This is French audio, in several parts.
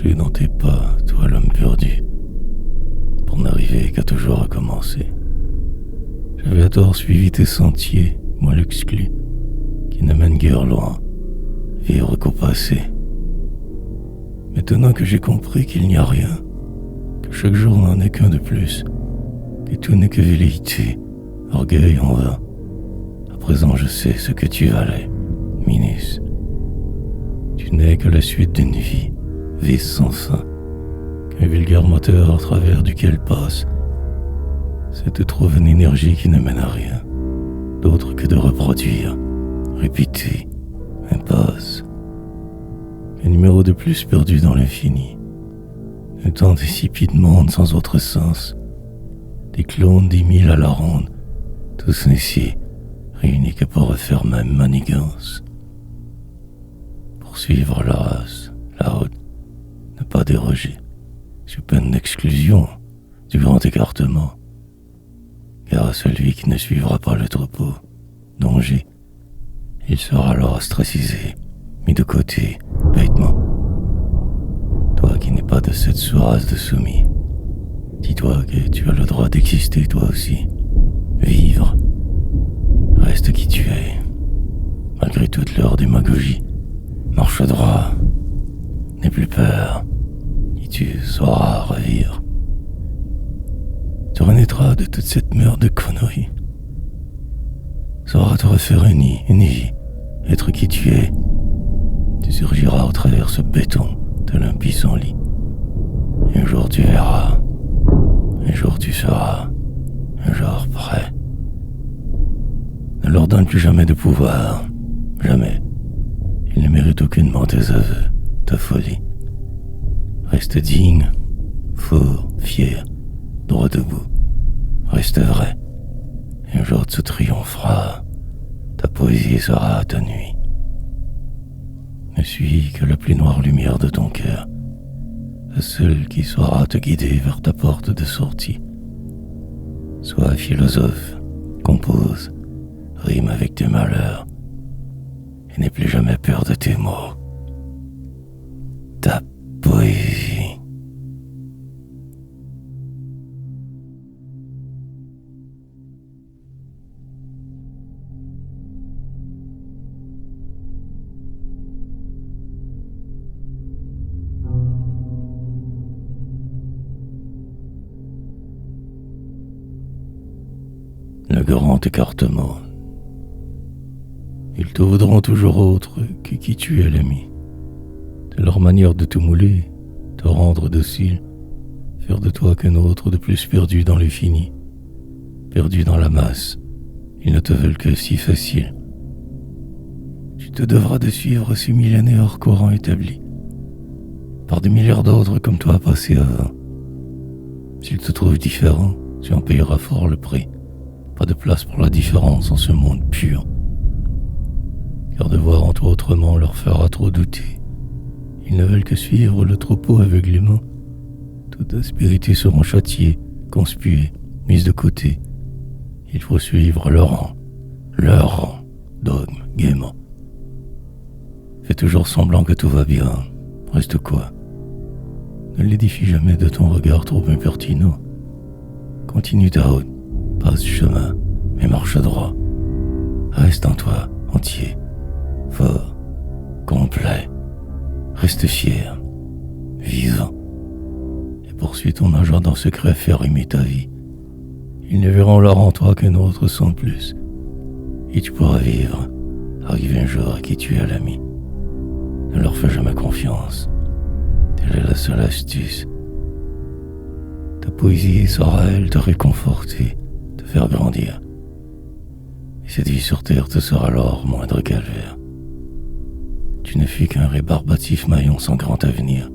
marcher dans tes pas, toi l'homme perdu, pour n'arriver qu'à toujours recommencer. J'avais à tort suivi tes sentiers, moi l'exclu, qui ne mènent guère loin, vivre qu'au passé. Maintenant que j'ai compris qu'il n'y a rien, que chaque jour n'en est qu'un de plus, que tout n'est que velléité, orgueil en vain, à présent je sais ce que tu valais, Minus. Tu n'es que la suite d'une vie sans fin, qu'un vulgaire moteur à travers duquel passe. C'est te trouver une énergie qui ne mène à rien, d'autre que de reproduire, répéter, impasse. Un numéro de plus perdu dans l'infini, un temps d'insipide monde sans autre sens, des clones 10 000 à la ronde, tous ici, réunis que pour refaire même manigance. Poursuivre la race, la haute, ne pas déroger, sous peine d'exclusion du grand écartement. Car à celui qui ne suivra pas le troupeau, danger, il sera alors ostracisé, mis de côté, bêtement. Toi qui n'es pas de cette sous-race de soumis, dis-toi que tu as le droit d'exister toi aussi, vivre. Reste qui tu es, malgré toute leur démagogie. Marche droit, n'aie plus peur, et tu sauras revivre. Tu renaîtras de toute cette merde de conneries. Sauras te refaire une vie, être qui tu es. Tu surgiras au travers ce béton de l'impuissant lit. Et un jour tu verras, un jour tu seras, un jour prêt. Ne leur donne plus jamais de pouvoir, jamais. Ils ne méritent aucunement tes aveux, ta folie. Reste digne, fort, fier, droit debout. Reste vrai. Et un jour tu triompheras. Ta poésie sera ta nuit. Ne suis que la plus noire lumière de ton cœur, la seule qui saura te guider vers ta porte de sortie. Sois philosophe, compose, rime avec tes malheurs, et n'aie plus jamais peur de tes mots. Ta poésie. Le grand écartement. Ils te voudront toujours autre que qui tu es, l'ami. De leur manière de te mouler, te rendre docile, faire de toi qu'un autre de plus perdu dans l'infini, perdu dans la masse. Ils ne te veulent que si facile. Tu te devras de suivre ces millénaires courants établis, par des milliards d'autres comme toi passés avant. S'ils te trouvent différent, tu en payeras fort le prix. Pas de place pour la différence en ce monde pur. Car de voir en toi autrement leur fera trop douter. Ils ne veulent que suivre le troupeau aveuglément. Toute aspérité seront châtiées, conspuées, mises de côté. Il faut suivre leur rang, dogme, gaiement. Fais toujours semblant que tout va bien. Reste quoi? Ne l'édifie jamais de ton regard trop impertinent. Continue ta route. Passe du chemin, mais marche droit. Reste en toi, entier, fort, complet. Reste fier, vivant. Et poursuis ton agenda secret à faire aimer ta vie. Ils ne verront alors en toi qu'un autre sans plus. Et tu pourras vivre, arriver un jour à qui tu es l'ami. Ne leur fais jamais confiance. Telle est la seule astuce. Ta poésie saura, elle, te réconforter, te faire grandir. Et cette vie sur terre te sera alors moindre calvaire. Tu ne fus qu'un rébarbatif maillon sans grand avenir.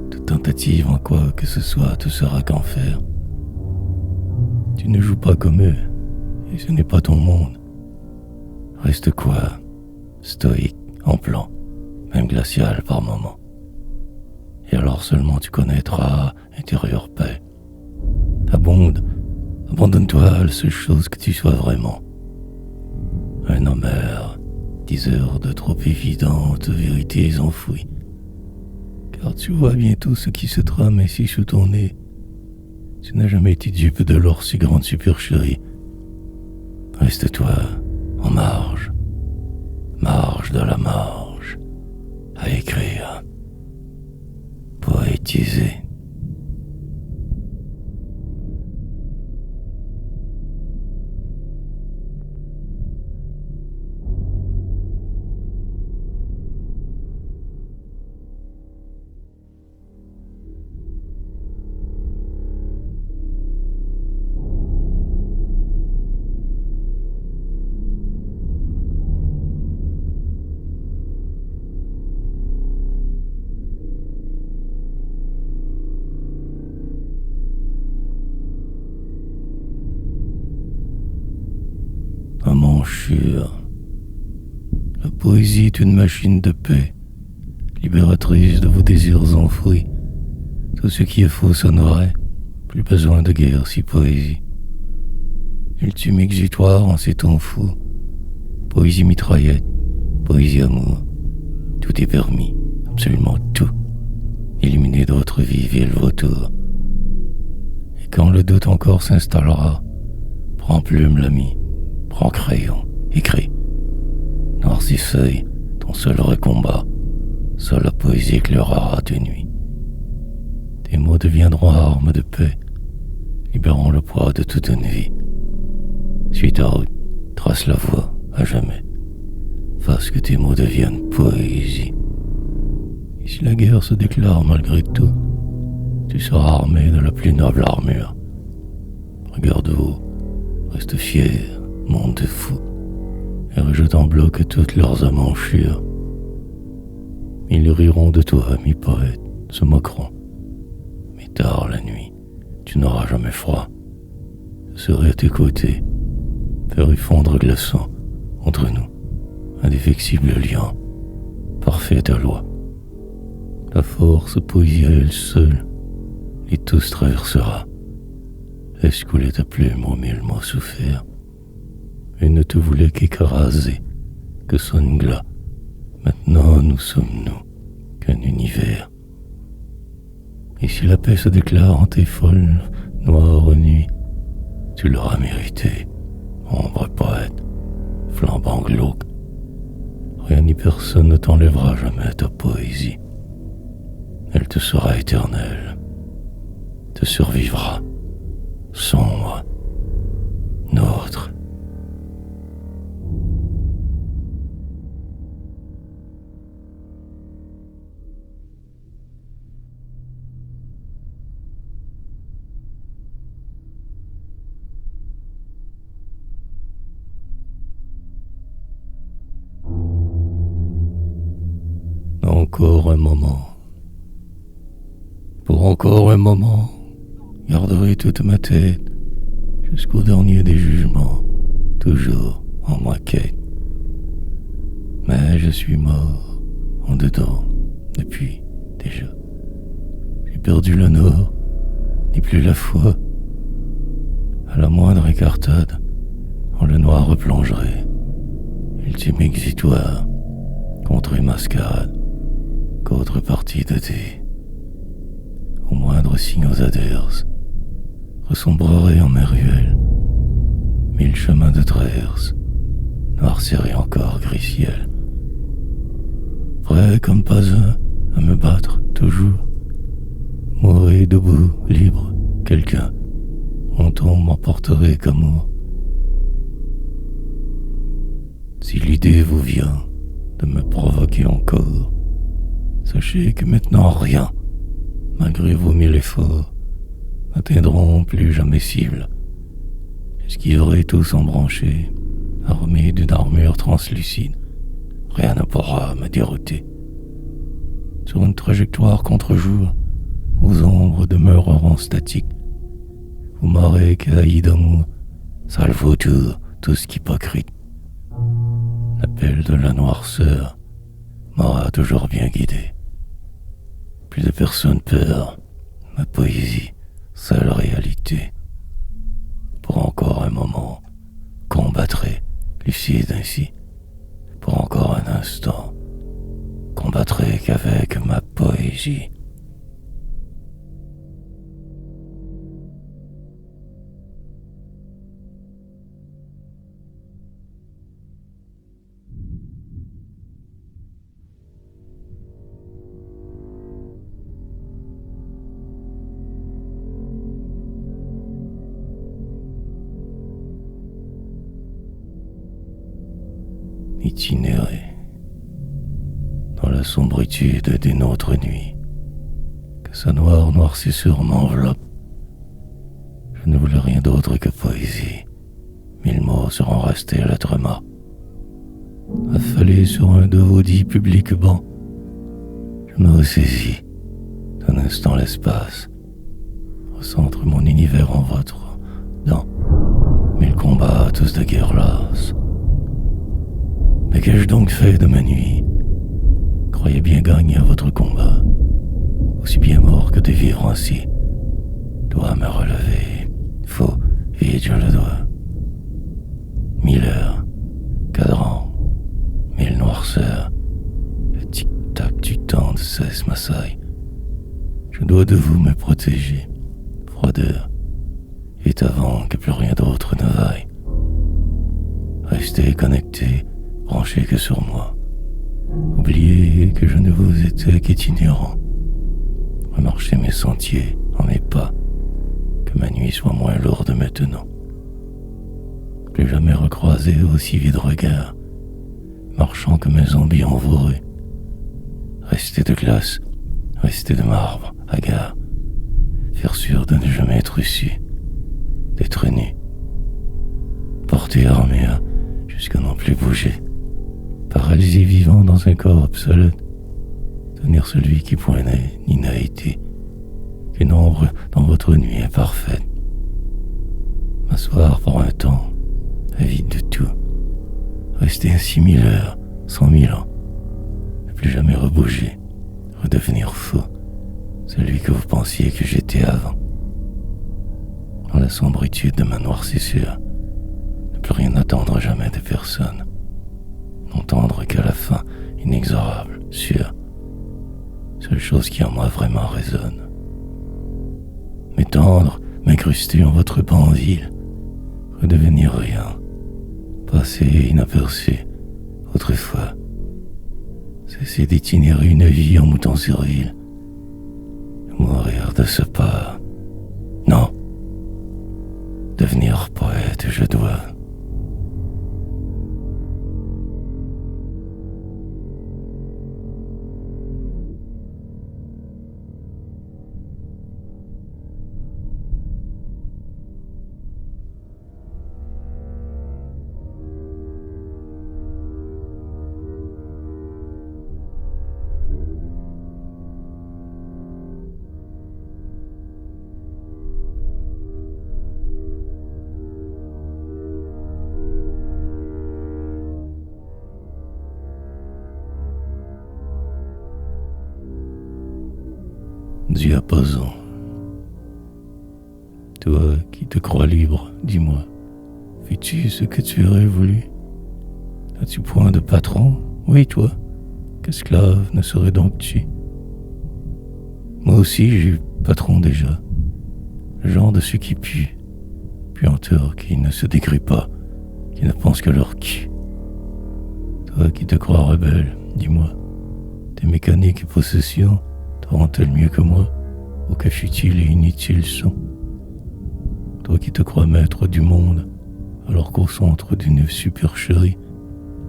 Toute tentative en quoi que ce soit te sera qu'enfer. Tu ne joues pas comme eux, et ce n'est pas ton monde. Reste quoi? Stoïque, en plan, même glacial par moments. Et alors seulement tu connaîtras intérieure paix. Abandonne-toi à la seule chose que tu sois vraiment. Un hommeur, diseur de trop évidentes vérités enfouies, car tu vois bientôt ce qui se trame ici sous ton nez. Tu n'as jamais été dupe de leur si grande supercherie. Reste-toi en marge, marge de la marge, à écrire, poétiser. À mon cher, la poésie est une machine de paix, libératrice de vos désirs enfouis. Tout ce qui est faux sonnerait, plus besoin de guerre si poésie. Ultime exutoire en ces temps fous, poésie mitraillette, poésie amour. Tout est permis, absolument tout. Éliminer d'autres vies et le vautour. Et quand le doute encore s'installera, prends plume l'ami, prends crayon, écris. Noircis feuille, ton seul vrai combat, seule la poésie éclairera tes nuits. Tes mots deviendront armes de paix, libérant le poids de toute une vie. Suis ta route, trace la voie à jamais. Fasse que tes mots deviennent poésie. Et si la guerre se déclare malgré tout, tu seras armé de la plus noble armure. Regarde haut, reste fier, monde de fous, et rejette en bloc toutes leurs amanchures. Ils riront de toi, mi poète, se moqueront. Mais tard la nuit, tu n'auras jamais froid. Je serai à tes côtés, faire effondre le glaçon entre nous, indéfectible lien, parfaite loi. La force poésie à elle seule, et tous traversera. Laisse couler ta plume aux mille mots soufferts, et ne te voulait qu'écraser, que son glas. Maintenant nous sommes nous, qu'un univers. Et si la paix se déclare en tes folles, noires nuits, tu l'auras mérité, ombre poète, flambant glauque. Rien ni personne ne t'enlèvera jamais ta poésie. Elle te sera éternelle, te survivra, sombre, nôtre. Encore un moment. Pour encore un moment, garderai toute ma tête jusqu'au dernier des jugements, toujours en moi quête. Mais je suis mort en dedans depuis déjà. J'ai perdu le nord, ni plus la foi. À la moindre écartade, en le noir replongerai. Ultime exutoire, contre une mascarade, qu'autre partie de thé. Au moindre signe aux adverses, ressombrerai en mes ruelles. Mille chemins de traverse, noirciraient encore gris ciel. Prêt comme pas un à me battre toujours. Mourrai debout, libre, quelqu'un. Mon tombe m'emporterait qu'amour. Si l'idée vous vient de me provoquer encore, sachez que maintenant rien, malgré vos mille efforts, n'atteindront plus jamais cible. J'esquiverai tous embranchés, armés d'une armure translucide. Rien ne pourra me dérouter. Sur une trajectoire contre-jour, vos ombres demeureront statiques. Vous m'aurez qu'haï d'amour, salve autour tout ce qu'hypocrite. L'appel de la noirceur m'aura toujours bien guidé. Plus de personne peur, ma poésie, seule réalité. Pour encore un moment, combattrai, lucide ainsi. Pour encore un instant, combattrai qu'avec ma poésie. poésie. Itinérer dans la sombritude des nôtres nuits, que sa noire noircissure m'enveloppe. Je ne voulais rien d'autre que poésie. 1000 mots seront restés lettres mortes, affalés sur un de vos 10 publics bancs. Je me ressaisis d'un instant l'espace, recentre mon univers en votre dents. 1000 combats, tous de guerre lasse. Mais qu'ai-je donc fait de ma nuit? Croyez bien gagner à votre combat, aussi bien mort que de vivre ainsi. Dois me relever, faux, vite je le dois. 1000 heures, cadran, 1000 noirceurs, le tic-tac du temps ne cesse m'assaille. Je dois de vous me protéger, froideur, vite avant que plus rien d'autre ne vaille. Restez connectés, branchés que sur moi. Oubliez que je ne vous étais qu'itinérant. Remarchez mes sentiers en mes pas, que ma nuit soit moins lourde maintenant. Plus jamais recroiser aussi vide regard, marchant comme un zombie envouré. Restez de glace, restez de marbre, hagard, faire sûr de ne jamais être issu, d'être nu, porter armure jusqu'à n'en plus bouger, paralysé vivant dans un corps obsolète, tenir celui qui point n'est ni n'a été, qu'une ombre dans votre nuit imparfaite, m'asseoir pour un temps, avide de tout, rester ainsi 1000 heures, 100 000 ans, ne plus jamais rebouger, redevenir fou, celui que vous pensiez que j'étais avant. Dans la sombritude de ma noircissure, ne plus rien attendre jamais de personne, n'entendre qu'à la fin, inexorable, sûre, seule chose qui en moi vraiment résonne. M'étendre, m'incruster en votre banlieue, redevenir rien, passer inaperçu, autrefois, cesser d'itinérer une vie en mouton servile, mourir de ce pas. Non, devenir poète je dois. Diapason. Toi qui te crois libre, dis-moi, fais-tu ce que tu aurais voulu? As-tu point de patron? Oui, toi, qu'esclave ne serais donc tu? Moi aussi j'ai eu patron déjà, le genre de ceux qui puent, puanteurs qui ne se dégruent pas, qui ne pensent que leur cul. Toi qui te crois rebelle, dis-moi, tes mécaniques et possessions t'auront-elles mieux que moi, ou que futiles et inutiles sont? Toi qui te crois maître du monde, alors qu'au centre d'une supercherie,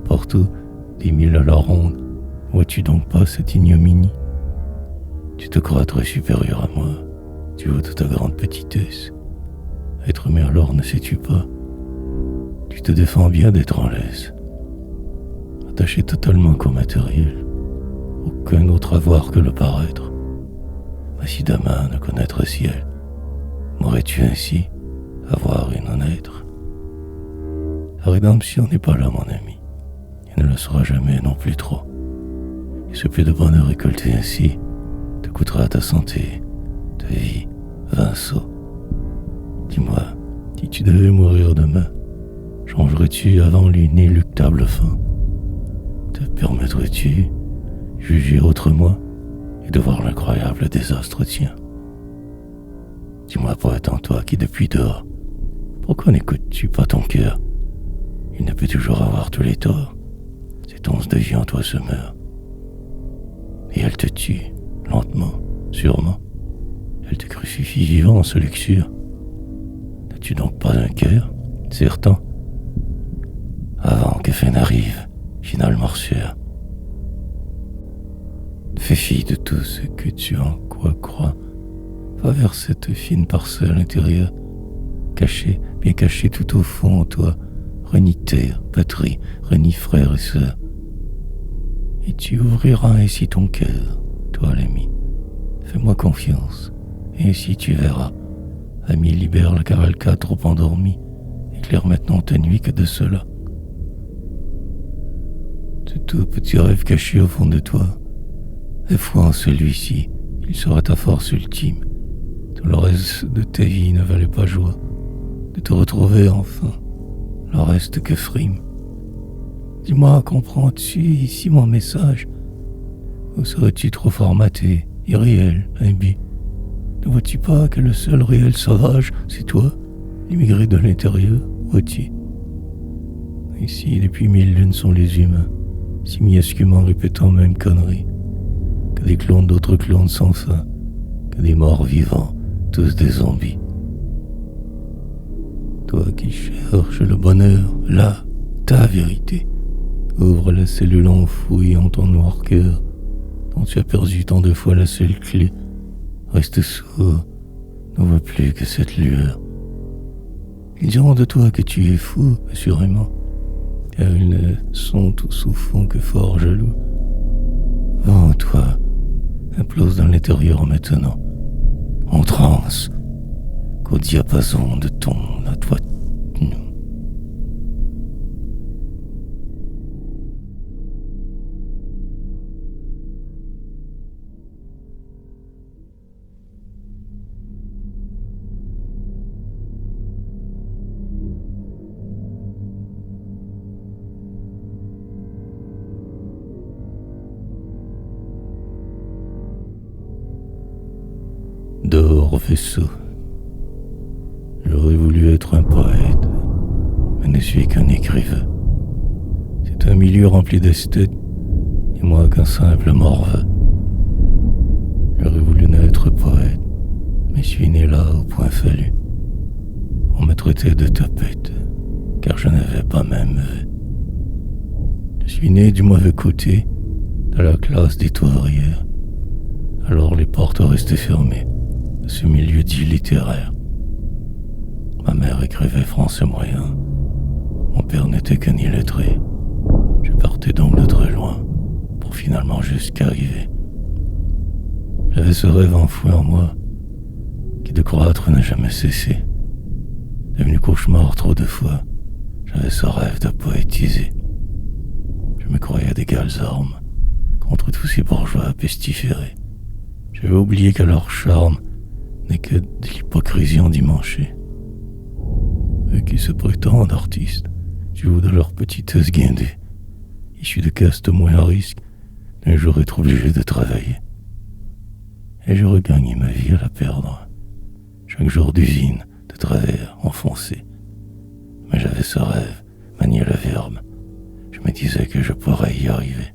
partout 10 000 à la ronde, vois-tu donc pas cette ignominie? Tu te crois très supérieur à moi, tu vois toute ta grande petitesse. Être humain alors ne sais-tu pas? Tu te défends bien d'être en laisse, attaché totalement qu'au matériel, aucun autre avoir que le paraître. Mais si demain ne connaître ciel, m'aurais-tu ainsi avoir et non être? La rédemption n'est pas là, mon ami, et ne le sera jamais non plus trop. Et ce peu de bonheur récolté ainsi te coûtera ta santé, ta vie, 20 sauts. Dis-moi, si tu devais mourir demain, changerais-tu avant l'inéluctable fin? Te permettrais-tu juger autrement et et de voir l'incroyable désastre tien. Dis-moi, poète en toi qui depuis dehors, pourquoi n'écoutes-tu pas ton cœur? Il ne peut toujours avoir tous les torts. Cette once de vie en toi se meurt. Et elle te tue, lentement, sûrement. Elle te crucifie vivant en ce luxure. N'as-tu donc pas un cœur, certain? Avant que fin n'arrive, finale morsure. Fais fi de tout ce que tu en quoi crois. Va vers cette fine parcelle intérieure, cachée, bien cachée tout au fond en toi. Renie terre, patrie, renie frères et sœurs. Et tu ouvriras ainsi ton cœur, toi l'ami. Fais-moi confiance, et ainsi tu verras. Ami, libère la cavalcade trop endormie, éclaire maintenant ta nuit que de cela. Ce tout petit rêve caché au fond de toi, aie foi en celui-ci, il sera ta force ultime. Tout le reste de ta vie ne valait pas joie de te retrouver enfin, le reste que frime. Dis-moi, comprends-tu ici mon message? Ou serais-tu trop formaté, irréel, imbu? Ne vois-tu pas que le seul réel sauvage, c'est toi, immigré de l'intérieur, vois-tu? Ici, depuis 1000 lunes sont les humains, simiesquement répétant même conneries, que des clones d'autres clones sans fin, que des morts vivants, tous des zombies. Toi qui cherches le bonheur, là, ta vérité, ouvre la cellule enfouie en ton noir cœur, dont tu as perdu tant de fois la seule clé. Reste sourd, ne vois plus que cette lueur. Ils diront de toi que tu es fou, assurément, car ils ne sont tous au fond que fort jaloux. Va en toi, implose dans l'intérieur maintenant, en transe, qu'au diapason de ton à toi. Dehors vaisseau. J'aurais voulu être un poète, mais ne suis qu'un écrivain. C'est un milieu rempli d'esthètes, et moi qu'un simple morveux. J'aurais voulu naître poète, mais suis né là au point fallu. On me traitait de tapette, car je n'avais pas même vu. Je suis né du mauvais côté, de la classe des tourières. Alors les portes restaient fermées de ce milieu dit littéraire. Ma mère écrivait français moyen. Mon père n'était qu'un illettré. Je partais donc de très loin, pour finalement jusqu'arriver. J'avais ce rêve enfoui en moi, qui de croître n'a jamais cessé. Devenu cauchemar trop de fois, j'avais ce rêve de poétiser. Je me croyais d'égales armes contre tous ces bourgeois pestiférés. J'avais oublié que leur charme n'est que de l'hypocrisie endimanchée. Eux qui se prétendent artistes jouent de leur petiteuse guindée, issus de castes moins à risque d'un jour être obligé de travailler. Et je regagnais ma vie à la perdre, chaque jour d'usine, de travers, enfoncé. Mais j'avais ce rêve, manier le verbe. Je me disais que je pourrais y arriver.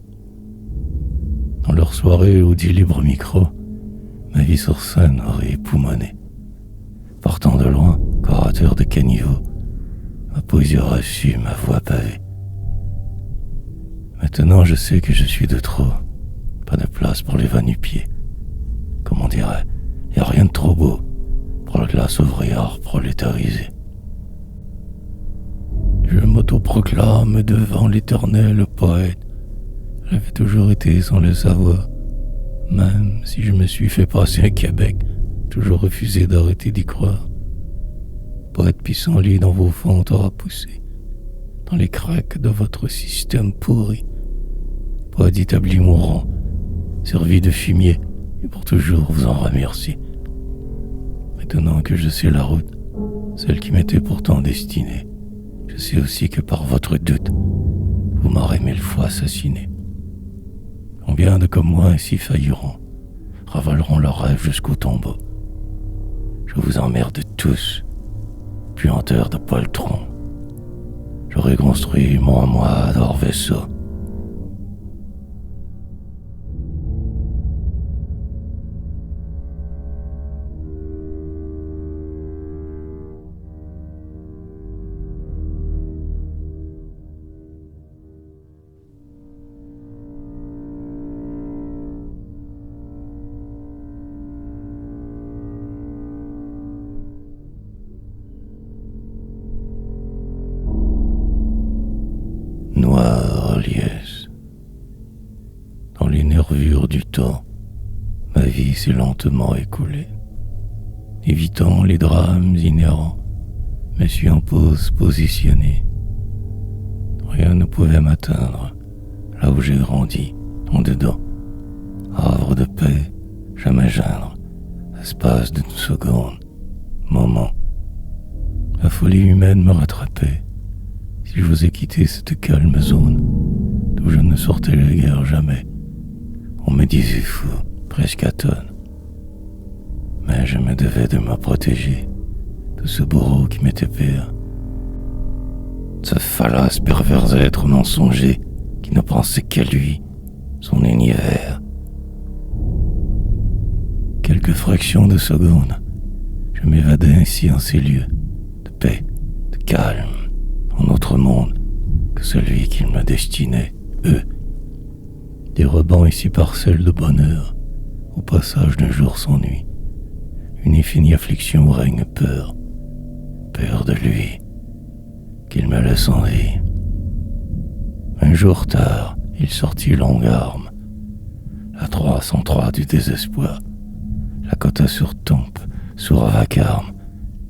Dans leur soirée au dit libre micro, ma vie sur scène aurait époumoné. Partant de loin, orateur de caniveau, ma poésie aurait su ma voix pavée. Maintenant je sais que je suis de trop, pas de place pour les va-nu-pieds. Comme on dirait, y a rien de trop beau pour la classe ouvrière prolétarisée. Je m'autoproclame devant l'éternel poète. J'avais toujours été sans le savoir, même si je me suis fait passer un Québec, toujours refusé d'arrêter d'y croire. Poète pissenlit dans vos fentes aura poussé, dans les craques de votre système pourri. Poète établi mourant, servi de fumier, et pour toujours vous en remercie. Maintenant que je sais la route, celle qui m'était pourtant destinée, je sais aussi que par votre doute, vous m'aurez 1000 fois assassiné. Combien de comme moi ainsi failliront, ravaleront leurs rêves jusqu'au tombeau. Je vous emmerde tous, puanteurs de poltrons. J'aurais construit mon moi d'or vaisseau. Noire liesse. Dans les nervures du temps, ma vie s'est lentement écoulée. Évitant les drames inhérents, me suis en pause positionné. Rien ne pouvait m'atteindre, là où j'ai grandi, en dedans. Havre de paix, jamais geindre, espace d'une seconde, moment. La folie humaine me rattrapait. Si je vous ai quitté cette calme zone, d'où je ne sortais guère jamais, on me disait fou, presque atone. Mais je me devais de me protéger de ce bourreau qui m'était pire. Ce fallace pervers être mensonger qui ne pensait qu'à lui, son univers. Quelques fractions de secondes, je m'évadais ainsi en ces lieux de paix, de calme, en autre monde que celui qu'ils me destinaient, eux. Des rebans ici parcelles de bonheur, au passage d'un jour sans nuit. Une infinie affliction où règne peur, peur de lui, qu'il me laisse en vie. Un jour tard, il sortit longue arme, la 303 du désespoir, la côte sur tombe, sourd vacarme,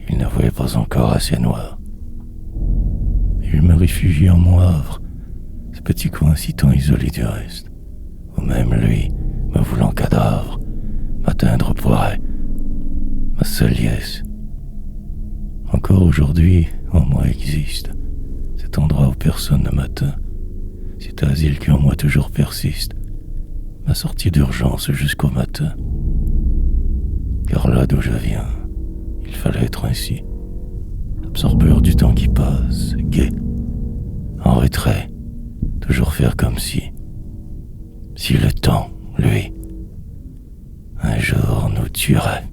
il ne voyait pas encore assez noir. Il me réfugie en mon havre, ce petit coin si tant isolé du reste, où même lui, me voulant cadavre, m'atteindre pourrait, ma seule liesse. Encore aujourd'hui, en moi existe cet endroit où personne ne m'atteint, cet asile qui en moi toujours persiste, ma sortie d'urgence jusqu'au matin. Car là d'où je viens, il fallait être ainsi, absorbeur du temps qui passe, gai, en retrait, toujours faire comme si le temps, lui, un jour nous tuerait.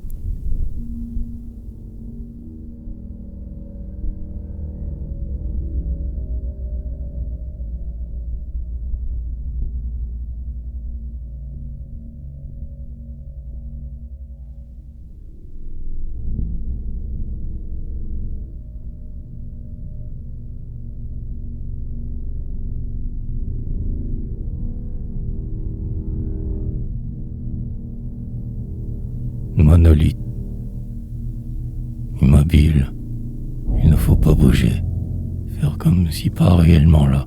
Monolithe, immobile, il ne faut pas bouger, faire comme si pas réellement là,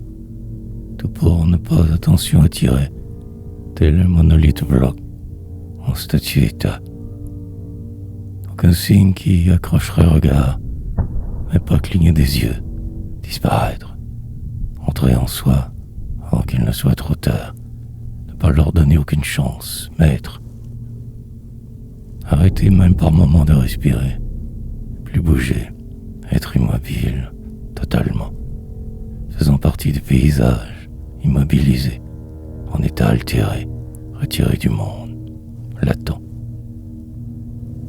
tout pour ne pas attention attirer, tel un monolithe bloc, en statue état. Aucun signe qui accrocherait regard, mais pas cligner des yeux, disparaître, entrer en soi, avant qu'il ne soit trop tard, ne pas leur donner aucune chance, maître. Arrêter même par moments de respirer, plus bouger, être immobile, totalement, faisant partie du paysage, immobilisé, en état altéré, retiré du monde, latent.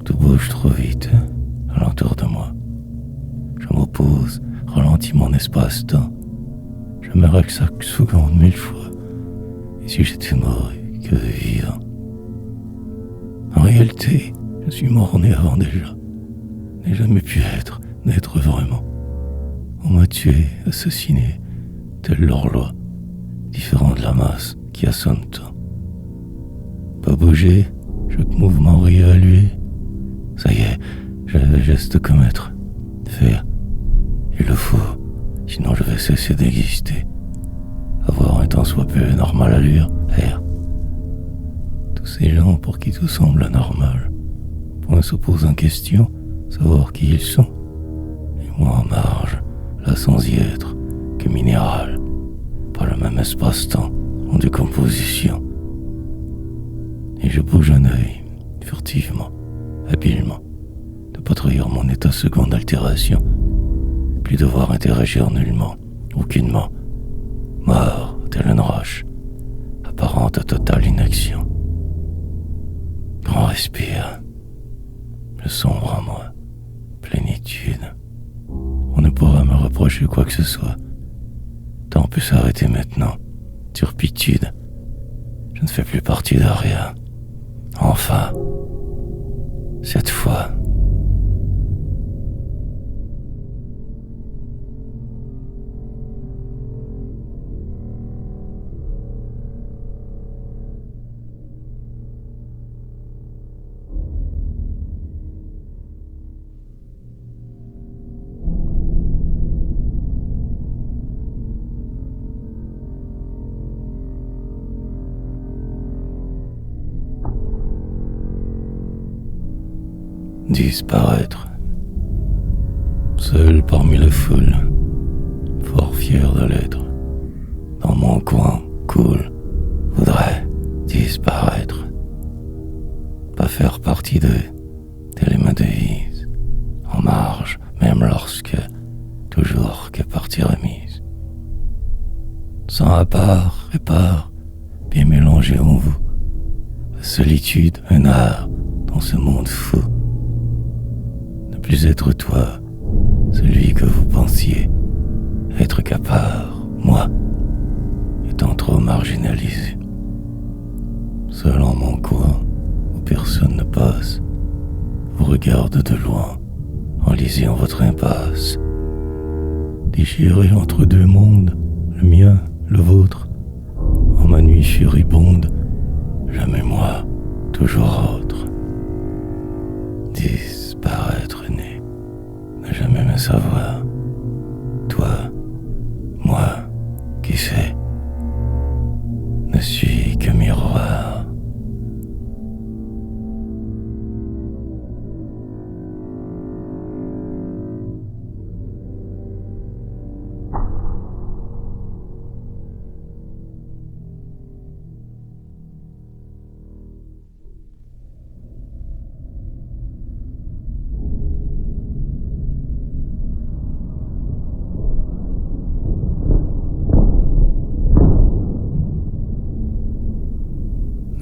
Tout bouge trop vite, alentour de moi. Je m'oppose, ralentis mon espace-temps. Je me règle chaque seconde 1000 fois. Et si j'étais mort, que de vivre. En réalité, je suis mort-né avant déjà. N'ai jamais pu être, n'être vraiment. On m'a tué, assassiné, telle l'horloge, différent de la masse qui assomme tant. Pas bouger, chaque mouvement réévalué. Ça y est, j'ai le geste de commettre, faire. Il le faut, sinon je vais cesser d'exister. Avoir un tant soit peu normal allure, air. Ces gens pour qui tout semble anormal, point se pose en question, savoir qui ils sont. Et moi en marge, là sans y être, que minéral, pas le même espace-temps, en décomposition. Et je bouge un œil, furtivement, habilement, de pas trahir mon état second d'altération, plus devoir interagir nullement, aucunement, mort telle une roche, apparente à totale inaction. Grand respire, le sombre en moi, plénitude. On ne pourra me reprocher quoi que ce soit. Temps peut s'arrêter maintenant, turpitude. Je ne fais plus partie de rien. Enfin, cette fois. Disparaître, seul parmi la foule, fort fier de l'être, dans mon coin cool, voudrais disparaître, pas faire partie d'eux, telle est ma devise, en marge, même lorsque, toujours que partie remise, sans à part et part, bien mélangé en vous, la solitude, un art, dans ce monde fou. Plus être toi, celui que vous pensiez être qu'à part, moi, étant trop marginalisé. Seul en mon coin, où personne ne passe, vous regarde de loin, enlisé en votre impasse. Déchiré entre deux mondes, le mien, le vôtre, en ma nuit furibonde, jamais moi, toujours autre. Disparaître né, ne jamais me savoir. Toi, moi, qui sais, ne suis que miroir.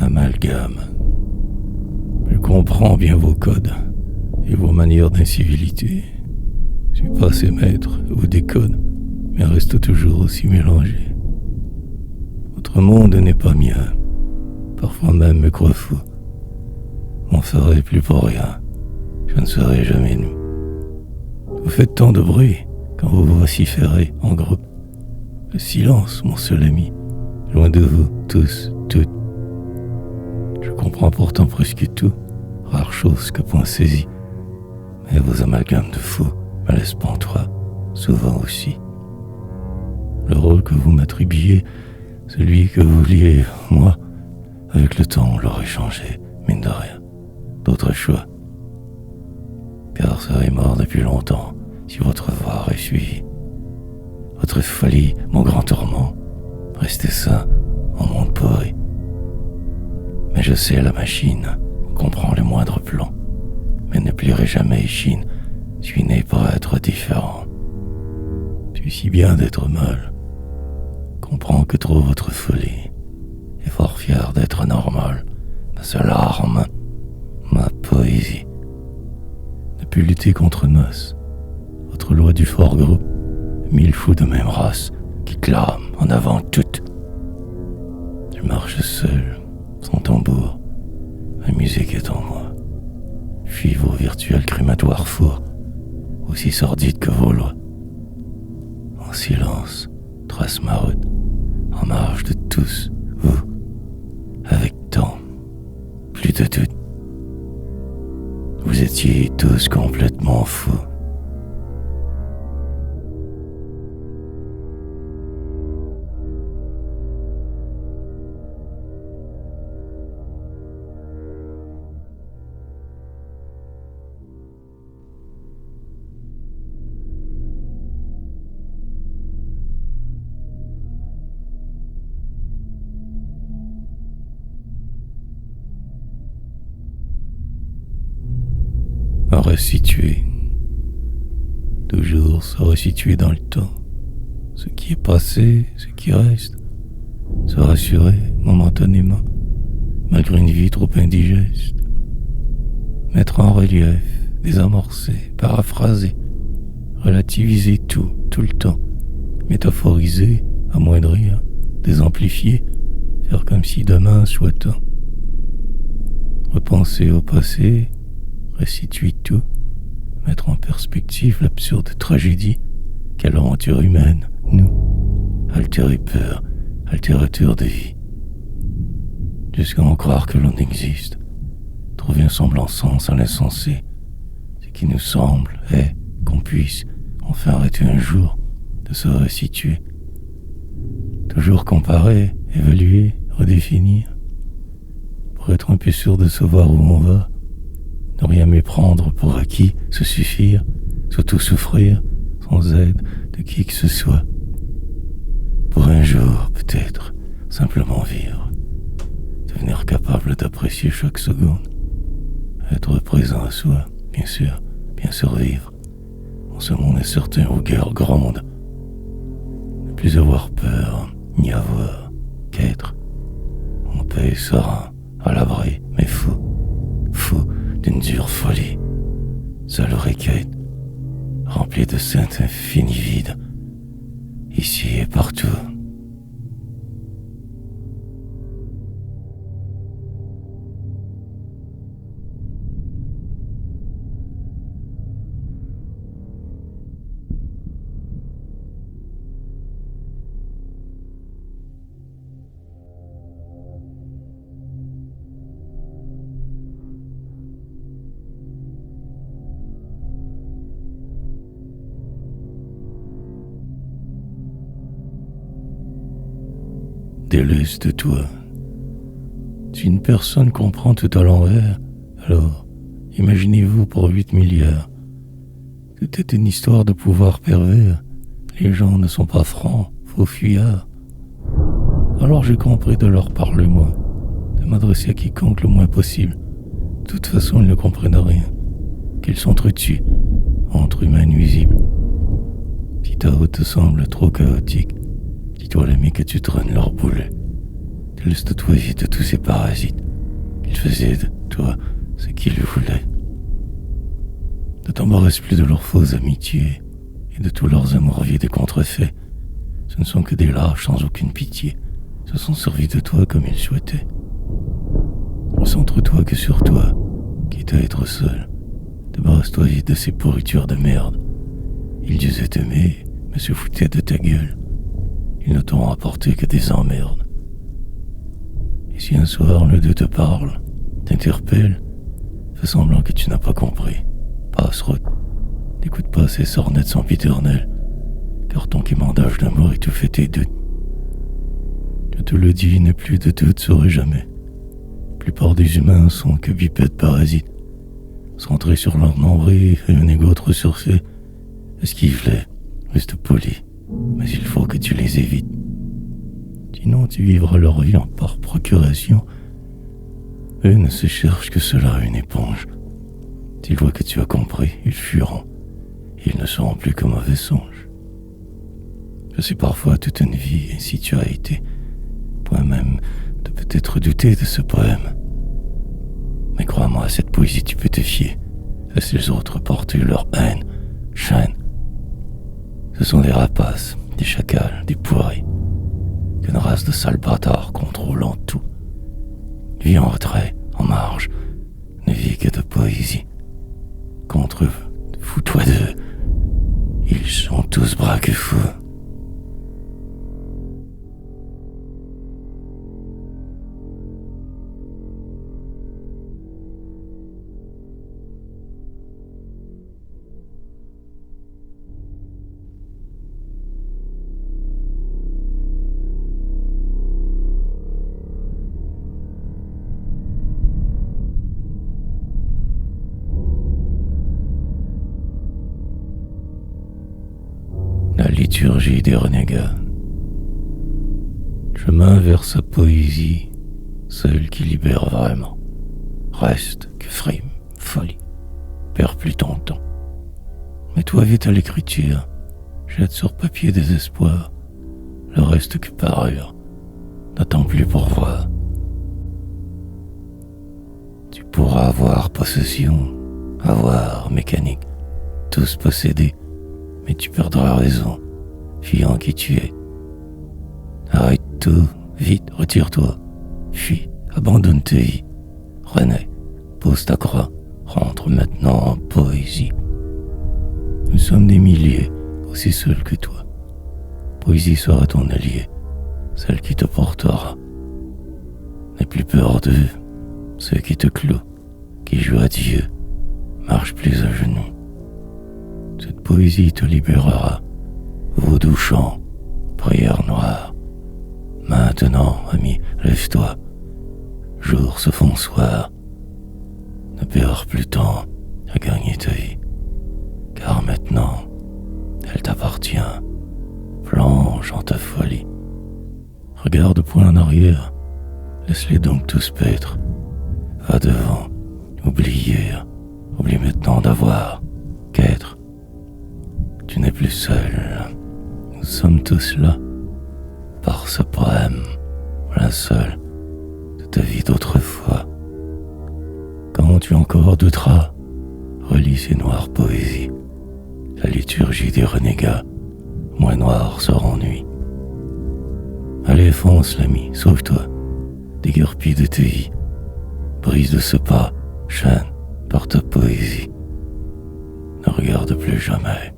Amalgame. Je comprends bien vos codes et vos manières d'incivilité. Je suis pas ses maîtres ou des codes, mais reste toujours aussi mélangé. Votre monde n'est pas mien. Parfois même me crois fou. On ferait plus pour rien. Je ne serai jamais nous. Vous faites tant de bruit quand vous vociférez en groupe. Le silence, mon seul ami, loin de vous, tous, toutes. Je comprends pourtant presque tout, rare chose que point saisi. Mais vos amalgames de fous me laissent pantois, souvent aussi. Le rôle que vous m'attribuez, celui que vous vouliez, moi, avec le temps on l'aurait changé, mine de rien. D'autres choix. Car serait mort depuis longtemps si votre voix est suivie. Votre folie, mon grand tourment, restez sain en monde pourri. Mais je sais la machine, on comprend les moindres plans, mais ne plierai jamais échine, je suis né pour être différent. Je suis si bien d'être mal, comprends que trop votre folie, et fort fier d'être normal, ma seule arme, ma poésie. Ne plus lutter contre nos, votre loi du fort groupe, 1000 fous de même race, qui clament en avant toutes. Je marche seul, sans tambour, la musique est en moi. Fuis vos virtuels crématoires fours, aussi sordides que vos lois. En silence, trace ma route, en marge de tous, vous, avec tant, plus de doute. Vous étiez tous complètement fous. à restituer. Toujours se restituer dans le temps. Ce qui est passé, ce qui reste. Se rassurer momentanément, malgré une vie trop indigeste. Mettre en relief, désamorcer, paraphraser, relativiser tout le temps. Métaphoriser, amoindrir, désamplifier, faire comme si demain soit temps. Repenser au passé, restituer tout, mettre en perspective l'absurde tragédie qu'est l'aventure humaine, nous, altéripeurs, altérateurs de vie. Jusqu'à en croire que l'on existe, trouver un semblant sens à l'insensé, ce qui nous semble est qu'on puisse enfin arrêter un jour de se restituer. Toujours comparer, évaluer, redéfinir, pour être un peu sûr de savoir où on va, ne rien méprendre pour acquis, se suffire, surtout souffrir, sans aide de qui que ce soit. Pour un jour, peut-être, simplement vivre, devenir capable d'apprécier chaque seconde, être présent à soi, bien sûr, bien survivre, en ce monde incertain aux guerres grandes, ne plus avoir peur, ni avoir qu'être, en paix et serein, à l'abri, mais fou d'une dure folie, seule requête, remplie de saintes infinies vides, ici et partout. Déleste-toi. Si une personne comprend tout à l'envers, alors imaginez-vous pour 8 milliards. Tout est une histoire de pouvoir pervers. Les gens ne sont pas francs, faux fuyards. Alors j'ai compris de leur parler moins, de m'adresser à quiconque le moins possible. De toute façon, ils ne comprennent rien, qu'ils sont dessus, entre humains nuisibles. Si ta route te semble trop chaotique, dis-toi l'ami que tu traînes leur boulet. Déleste-toi vite de tous ces parasites. Ils faisaient de toi ce qu'ils voulaient. Ne t'embarrasse plus de leurs fausses amitiés et de tous leurs amours vides et contrefaits. Ce ne sont que des lâches sans aucune pitié. Se sont servis de toi comme ils souhaitaient. Recentre-toi que sur toi, quitte à être seul. Débarrasse-toi vite de ces pourritures de merde. Ils disaient t'aimer, mais se foutaient de ta gueule. Ils ne t'auront apporté que des emmerdes. Et si un soir l'un d'eux te parle, t'interpelle, fais semblant que tu n'as pas compris. Passe-route. N'écoute pas ces sornettes sempiternelles, car ton quémandage d'amour étouffe tes doutes. Je te le dis, n'aie plus de doute sur jamais. La plupart des humains sont que bipèdes parasites, centrés sur leur nombril et un égo trop surfait. Esquive-les, reste poli. Mais il faut que tu les évites. Sinon tu vivras leur vie en par procuration. Eux ne se cherchent que cela, une éponge. S'ils voient que tu as compris, ils fuiront. Ils ne seront plus que mauvais songes. Je sais parfois toute une vie ainsi tu as été, point même de peut-être douter de ce poème. Mais crois-moi, à cette poésie tu peux te fier. Laisse les autres porter leur haine, chaîne. Ce sont des rapaces, des chacals, des poiris, qu'une race de sales bâtards contrôlant tout. Vie en retrait, en marge, ne vit que de poésie. Contre eux, fous-toi d'eux, ils sont tous braques fous. La liturgie des renégats. Chemin vers sa poésie, celle qui libère vraiment. Reste que frime, folie. perds plus ton temps. Mets-toi vite à l'écriture, jette sur papier des espoirs, le reste que parure, n'attends plus pour voir. Tu pourras avoir possession, avoir mécanique, tous possédés, mais tu perdras raison, fiant qui tu es. Arrête tout, vite, retire-toi, fuis, abandonne tes vies, renais, pose ta croix, rentre maintenant en poésie. Nous sommes des milliers, aussi seuls que toi. Poésie sera ton allié, celle qui te portera. N'aie plus peur d'eux, ceux qui te clouent, qui jouent à Dieu, marche plus à genoux. Cette poésie te libérera, vaudou chant, prière noire. Maintenant, ami, lève-toi, jour se font soir. Ne perds plus temps à gagner ta vie, car maintenant, elle t'appartient. Plonge en ta folie. Regarde point en arrière, laisse-les donc tous paître. Va devant, oublie hier, oublie maintenant d'avoir, qu'être. Tu n'es plus seul, nous sommes tous là, par ce poème, la seule de ta vie d'autrefois. Quand tu encore douteras, relis ces noires poésies, la liturgie des renégats, moins noir sera nuit. Allez, fonce l'ami, sauve-toi, déguerpis de tes vies, brise de ce pas, chaîne par ta poésie. Ne regarde plus jamais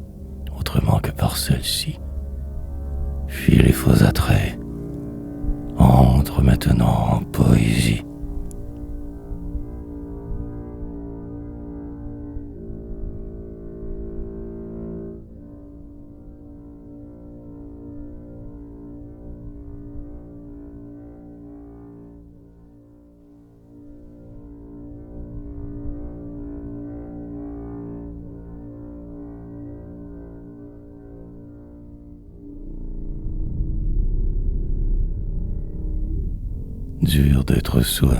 autrement que par celle-ci. Fuis les faux attraits, entre maintenant en poésie. Dur d'être soi.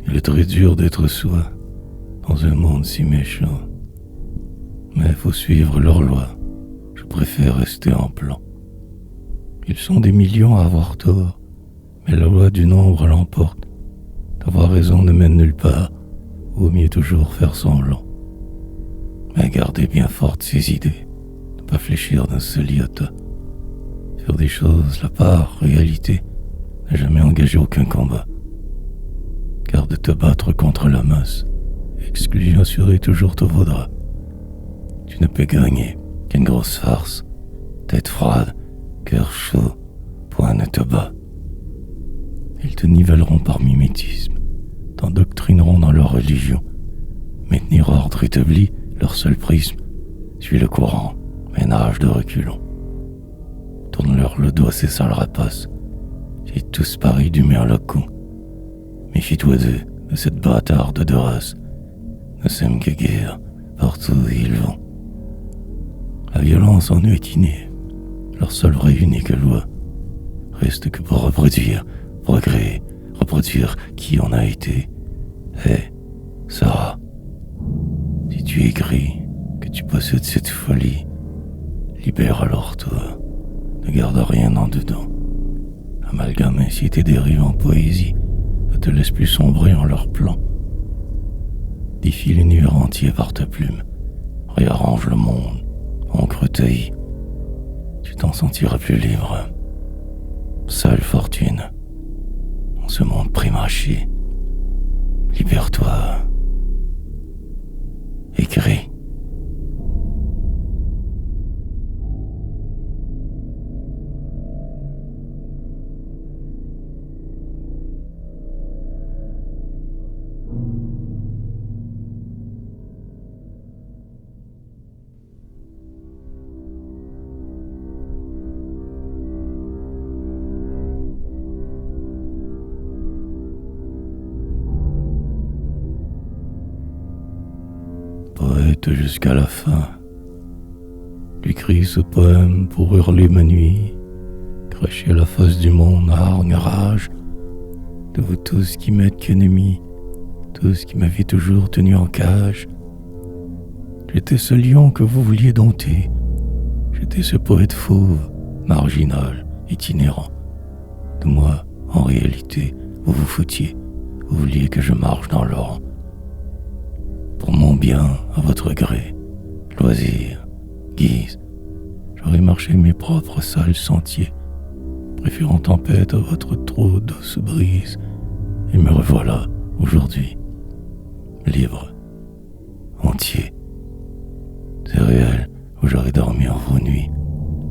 Il est très dur d'être soi dans un monde si méchant. Mais faut suivre leurs lois. Je préfère rester en plan. Ils sont des millions à avoir tort, mais la loi du nombre l'emporte. D'avoir raison ne mène nulle part. Vaut mieux toujours faire semblant. Mais gardez bien fortes ces idées. Ne pas fléchir d'un seul iota. Faire des choses, la part, réalité. N'a jamais engagé aucun combat. Garde te battre contre la masse. Exclusion assurée toujours te vaudra. Tu ne peux gagner qu'une grosse farce. Tête froide, cœur chaud, poing ne te bat. Ils te nivelleront par mimétisme, t'endoctrineront dans leur religion. Maintenir ordre établi, leur seul prisme. Suis le courant, mais nage de reculons. Tourne-leur le dos, ces sales rapaces. J'ai tous paris du merlocon. Méfie-toi d'eux, de cette bâtarde de race. Ne s'aiment que guerre, partout où ils vont. La violence en eux est innée. Leur seule vraie unique loi reste que pour reproduire, progrès, reproduire qui on a été, est, sera. Si tu écris que tu possèdes cette folie, libère alors toi, ne garde rien en dedans. Amalgame ainsi tes dérives en poésie, ne te laisse plus sombrer en leurs plans. Défie l'univers entier par ta plume, réarrange le monde, encre taillie. Tu t'en sentiras plus libre. Seule fortune, en ce monde primachier. Libère-toi. Écris. Poète jusqu'à la fin, j'écris ce poème pour hurler ma nuit, cracher à la face du monde, hargne, rage, de vous tous qui m'êtes qu'ennemis, tout ce qui m'avait toujours tenu en cage. J'étais ce lion que vous vouliez dompter. J'étais ce poète fauve, marginal, itinérant. De moi, en réalité, vous vous foutiez. Vous vouliez que je marche dans l'or. Pour mon bien, à votre gré, loisir, guise, j'aurais marché mes propres sales sentiers, préférant tempête à votre trop douce brise, et me revoilà aujourd'hui, libre, entier. C'est réel où j'aurais dormi en vos nuits,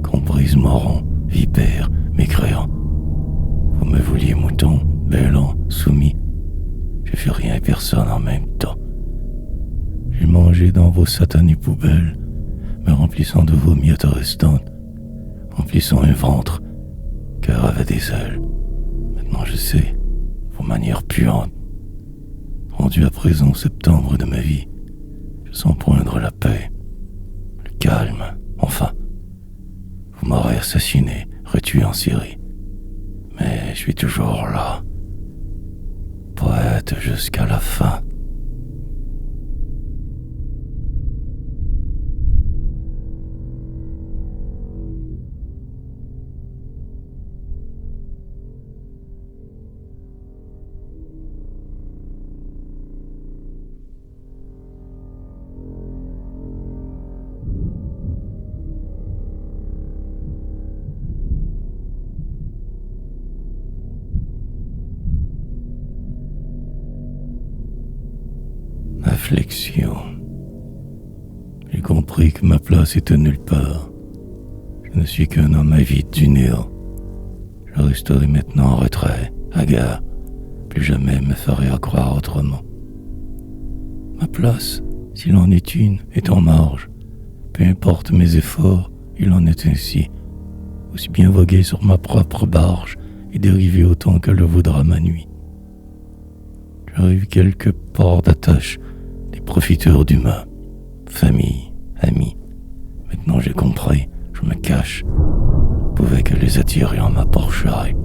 comprises moron, vipère, mécréant. Vous me vouliez mouton, bêlant, soumis. J'ai fait rien et personne en même temps. J'ai mangé dans vos satanées poubelles, me remplissant de vos miettes restantes, remplissant un ventre, cœur avait des ailes. Maintenant je sais, vos manières puantes. Rendu à présent au septembre de ma vie, je sens poindre la paix, le calme, enfin. Vous m'aurez assassiné, retué en Syrie. Mais je suis toujours là, poète jusqu'à la fin. Affliction. J'ai compris que ma place était nulle part. Je ne suis qu'un homme avide du néant. Je resterai maintenant en retrait, hagard. Plus jamais me ferai à croire autrement. Ma place, s'il en est une, est en marge. Peu importe mes efforts, il en est ainsi. Aussi bien voguer sur ma propre barge et dériver autant que le voudra ma nuit. J'arrive quelque port d'attache, des profiteurs d'humains, famille, amis. Maintenant j'ai compris, je me cache. Je pouvais que les attirer en ma porchaille.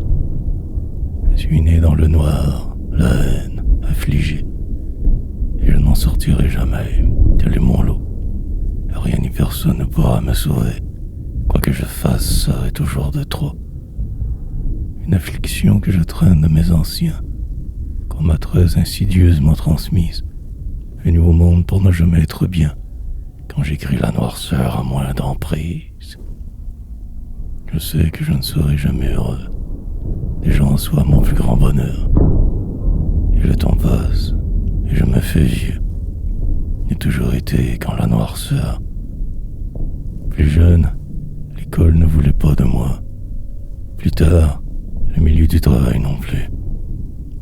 Je suis né dans le noir, la haine, affligé. Et je n'en sortirai jamais, tel est mon lot. Rien ni personne ne pourra me sauver. Quoi que je fasse serait toujours de trop. Une affliction que je traîne de mes anciens, qu'on m'a très insidieusement transmise, venu au monde pour ne jamais être bien, quand j'écris la noirceur à moins d'emprise. Je sais que je ne serai jamais heureux. Les gens soient mon plus grand bonheur. Et le temps passe, et je me fais vieux. J'ai toujours été quand la noirceur. Plus jeune, l'école ne voulait pas de moi. Plus tard, le milieu du travail non plus.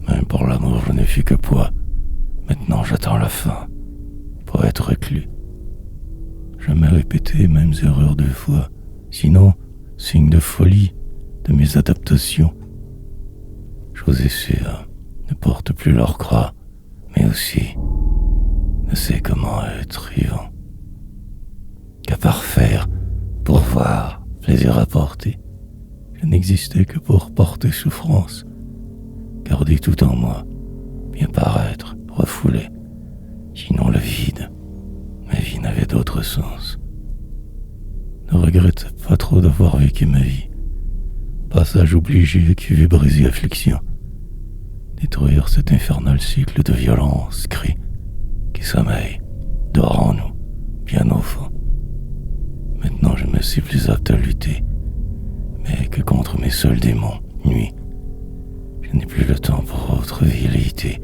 Même pour l'amour, je n'ai fait que poids. Maintenant, j'attends la fin, pour être reclus. Jamais répété les mêmes erreurs 2 fois. Sinon, signe de folie de mes adaptations. Choses sûres ne portent plus leur croix, mais aussi ne sait comment être vivant. Qu'à part faire, pour voir, plaisir apporter. Je n'existais que pour porter souffrance, garder tout en moi, bien paraître, refouler. Sinon le vide, ma vie n'avait d'autre sens. Ne regrette pas trop d'avoir vécu ma vie. Passage obligé qui veut briser affliction. Détruire cet infernal cycle de violence, cri, qui sommeille, dort en nous, bien au fond. Maintenant je me suis plus apte à lutter, mais que contre mes seuls démons, nuit. Je n'ai plus le temps pour autre velléité.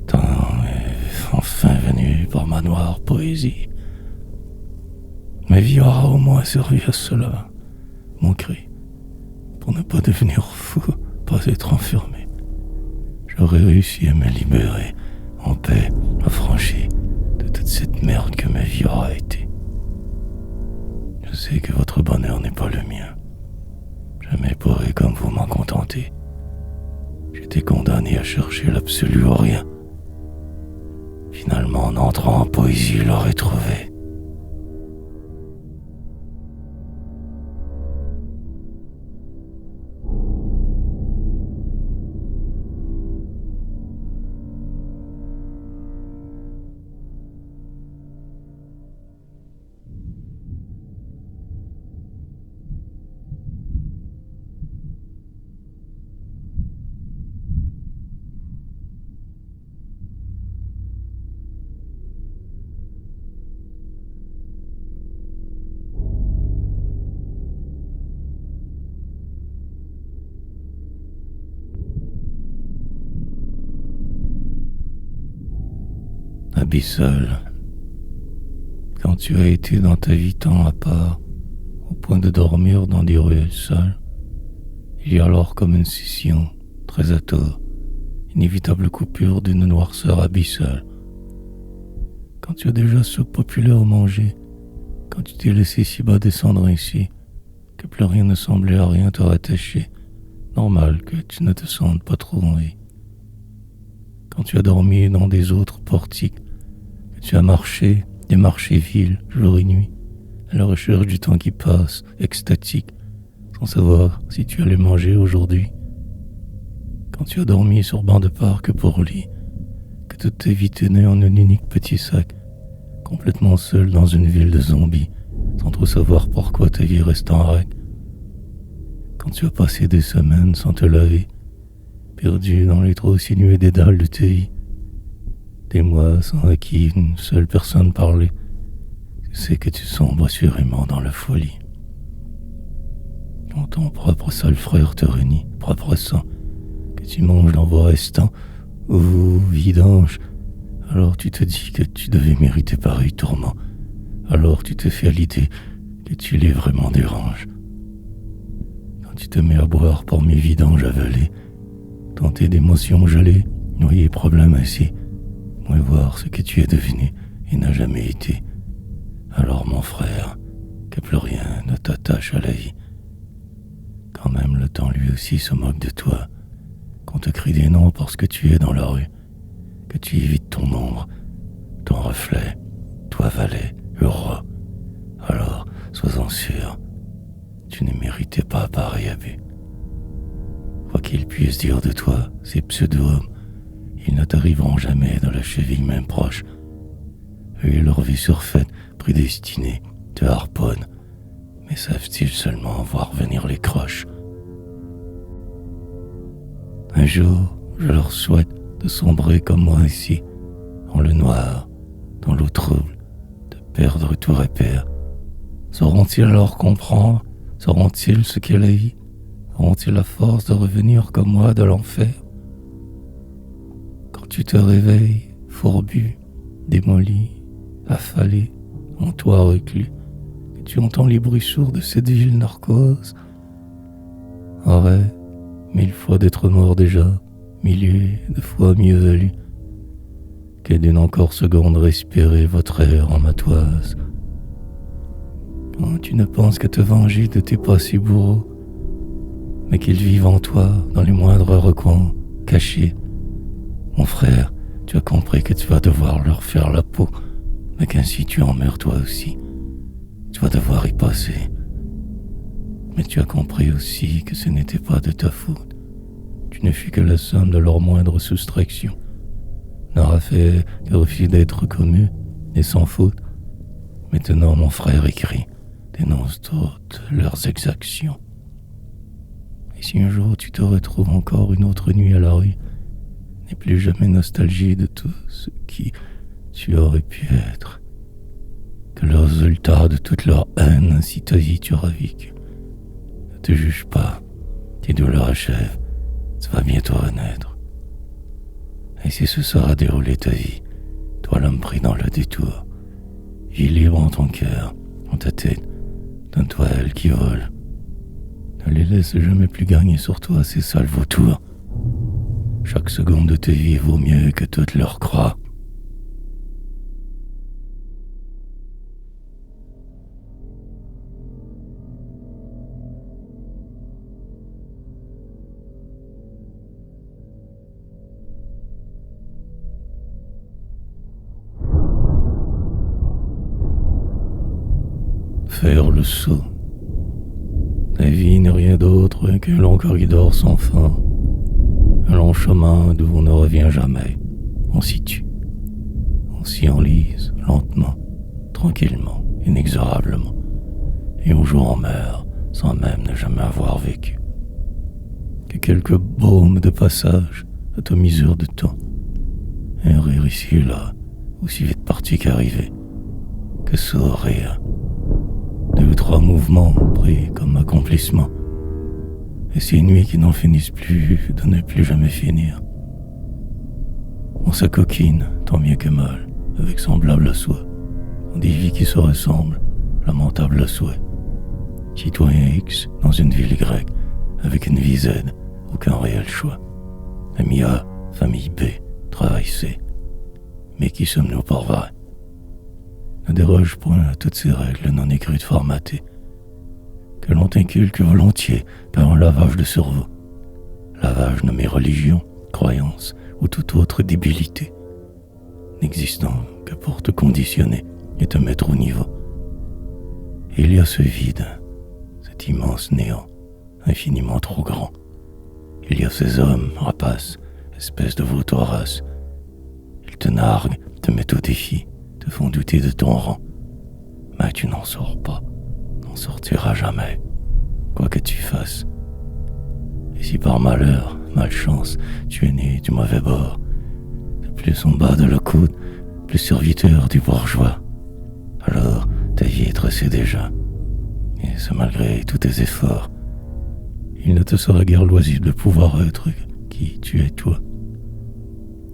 Temps est enfin venu pour ma noire poésie. Ma vie aura au moins servi à cela, mon cri, pour ne pas devenir fou, pas être enfermé. J'aurais réussi à me libérer, en paix, affranchi de toute cette merde que ma vie aura été. Je sais que votre bonheur n'est pas le mien. Jamais pourrai comme vous m'en contenter. J'étais condamné à chercher l'absolu au rien. Finalement, en entrant en poésie, je l'aurais trouvé. abyssal. Quand tu as été dans ta vie tant à part, au point de dormir dans des ruelles sales, il y a alors comme une scission, très à tort, inévitable coupure d'une noirceur abyssale. Quand tu as déjà soupe populaire manger, quand tu t'es laissé si bas descendre ainsi, que plus rien ne semblait à rien te rattacher, normal que tu ne te sentes pas trop en vie. Quand tu as dormi dans des autres portiques, que tu as marché des marchés villes, jour et nuit, à la recherche du temps qui passe, extatique, sans savoir si tu allais manger aujourd'hui. Quand tu as dormi sur banc de parc pour lit, que toute ta vie tenait en un unique petit sac, complètement seul dans une ville de zombies, sans trop savoir pourquoi ta vie reste en règle. Quand tu as passé des semaines sans te laver, perdu dans les trop sinueux dédales de ta vie, des mois sans à qui une seule personne parlait, tu sais que tu sombres assurément dans la folie. Quand ton propre sale frère te renie, propre sang, que tu manges dans vos restants, ou vidange, alors tu te dis que tu devais mériter pareil tourment, alors tu te fais à l'idée que tu les vraiment déranges. Quand tu te mets à boire pour mes vidanges avalées, tenter d'émotions gelées, noyer problème ainsi, moins voir ce que tu es devenu et n'a jamais été. Alors mon frère, que plus rien ne t'attache à la vie. Quand même le temps lui aussi se moque de toi, qu'on te crie des noms parce que tu es dans la rue, que tu évites ton ombre, ton reflet, toi valet, heureux. Alors, sois-en sûr, tu ne méritais pas pareil abus. Quoi qu'ils puissent dire de toi, ces pseudo-hommes, ils ne t'arriveront jamais dans la cheville même proche. Eux et leur vie surfaite, prédestinée, te harponnent, mais savent-ils seulement voir venir les croches? Un jour, je leur souhaite de sombrer comme moi ici, dans le noir, dans l'eau trouble, de perdre tout repère. Sauront-ils alors comprendre? Sauront-ils ce qu'est la vie? Auront-ils la force de revenir comme moi de l'enfer? Quand tu te réveilles, fourbu, démoli, affalé, en toi reclus, que tu entends les bruits sourds de cette ville narcose, aurait 1000 fois d'être mort déjà, milliers de fois mieux valu que d'une encore seconde respirer votre air en matoise. Quand tu ne penses qu'à te venger de tes passés bourreaux, mais qu'ils vivent en toi dans les moindres recoins, cachés. Mon frère, tu as compris que tu vas devoir leur faire la peau, mais qu'ainsi tu en meurs toi aussi. Tu vas devoir y passer. Mais tu as compris aussi que ce n'était pas de ta faute. Tu ne fus que la somme de leurs moindres soustractions. N'aura fait que refuser d'être commu et sans faute. Maintenant, mon frère écrit, dénonce toutes leurs exactions. Et si un jour tu te retrouves encore une autre nuit à la rue, n'aie plus jamais nostalgie de tout ce qui tu aurais pu être, que le résultat de toute leur haine ainsi ta vie tu auras vécu. Ne te juge pas, tes douleurs achèvent, tu vas bientôt renaître. Et si ce sera déroulé ta vie, toi l'homme pris dans le détour, vis libre en ton cœur, en ta tête, donne-toi à elle qui vole. Ne les laisse jamais plus gagner sur toi ces sales vautours. Chaque seconde de ta vie vaut mieux que toutes leurs croix. Faire le saut. La vie n'est rien d'autre qu'un long corridor sans fin, un long chemin d'où on ne revient jamais. On s'y tue, on s'y enlise lentement, tranquillement, inexorablement, et un jour on meurt sans même ne jamais avoir vécu. Que quelques baumes de passage à ta mesure de temps, un rire ici et là, aussi vite parti qu'arrivé, que sourire. 2 ou 3 mouvements pris comme accomplissement, et ces nuits qui n'en finissent plus de ne plus jamais finir. On s'acoquine, tant mieux que mal, avec semblable à soi, ont des vies qui se ressemblent, lamentables à souhait. Citoyen X dans une ville Y, avec une vie Z, aucun réel choix. Ami A, famille B, travail C. Mais qui sommes-nous pour vrai? Ne déroge point à toutes ces règles non écrites formatées, que l'on t'inculque volontiers par un lavage de cerveau. Lavage nommé religion, croyance ou toute autre débilité, n'existant que pour te conditionner et te mettre au niveau. Et il y a ce vide, cet immense néant, infiniment trop grand. Il y a ces hommes, rapaces, espèces de vautoiras. Ils te narguent, te mettent au défi, te font douter de ton rang. Mais tu n'en sors pas, n'en sortiras jamais, quoi que tu fasses. Et si par malheur, malchance, tu es né du mauvais bord, plus en bas de la coude, plus serviteur du bourgeois, alors ta vie est tracée déjà, et ce malgré tous tes efforts. Il ne te sera guère loisible de pouvoir être qui tu es toi.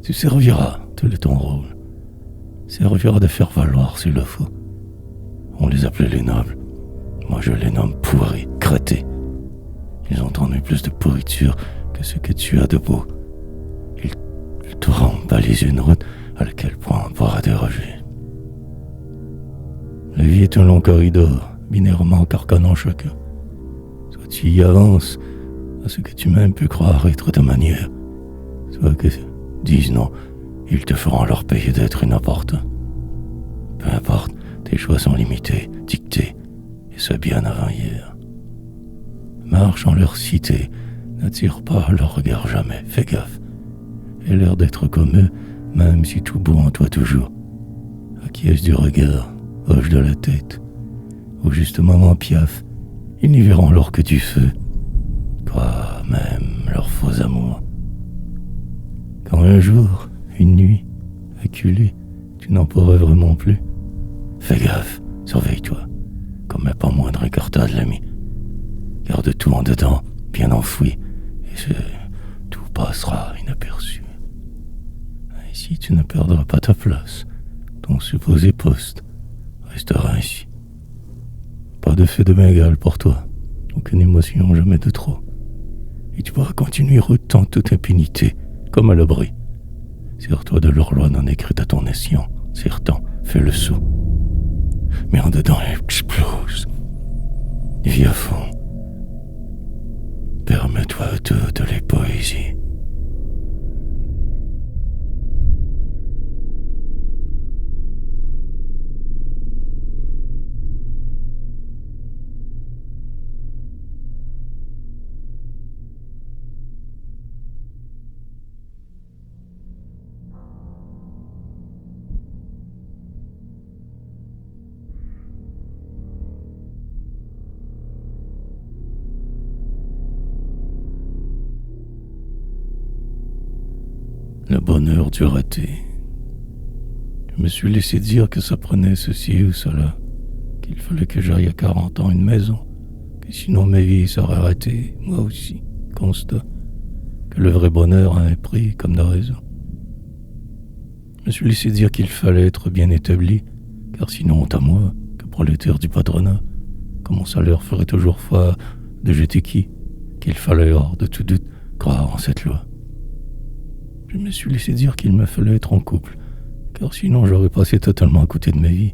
Tu serviras, tel est ton rôle, serviras de faire valoir s'il le faut. On les appelait les nobles, moi je les nomme pourris, crêtés. Ils ont en eux plus de pourriture que ce que tu as de beau. Ils te rendent baliser une route à laquelle point on pourra déroger. La vie est un long corridor, binairement carcannant chacun. Soit tu y avances à ce que tu même peux croire être ta manière, soit que disent non, ils te feront leur payer d'être inopportun. Peu importe, tes choix sont limités, dictés, et ce bien avant hier. Marche en leur cité, n'attire pas leur regard jamais, fais gaffe. Aie l'air d'être comme eux, même si tout beau en toi toujours. Acquiesce du regard, hoche de la tête. Au juste moment piaf, ils n'y verront alors que du feu. Quoi, même leurs faux amours. Quand un jour, une nuit, acculé, tu n'en pourras vraiment plus. Fais gaffe, surveille-toi, commets pas moindre écartade l'ami. Garde tout en dedans, bien enfoui, et tout passera inaperçu. Ainsi tu ne perdras pas ta place, ton supposé poste restera ainsi. Pas de fait de Bengale pour toi, aucune émotion, jamais de trop. Et tu pourras continuer autant toute impunité, comme à l'abri. Sers-toi de leur loi non écrite à ton escient, certain, fais le saut. Mais en dedans, explose. Vis à fond. Permets-toi toutes les poésies. Le bonheur du raté. Je me suis laissé dire que ça prenait ceci ou cela, qu'il fallait que j'aille à 40 ans une maison, que sinon ma vie serait ratée, moi aussi, constat, que le vrai bonheur a un prix comme de raison. Je me suis laissé dire qu'il fallait être bien établi, car sinon honte à moi, que prolétaire du patronat, que mon salaire ferait toujours foi de j'étais qui, qu'il fallait hors de tout doute croire en cette loi. Je me suis laissé dire qu'il me fallait être en couple, car sinon j'aurais passé totalement à côté de ma vie.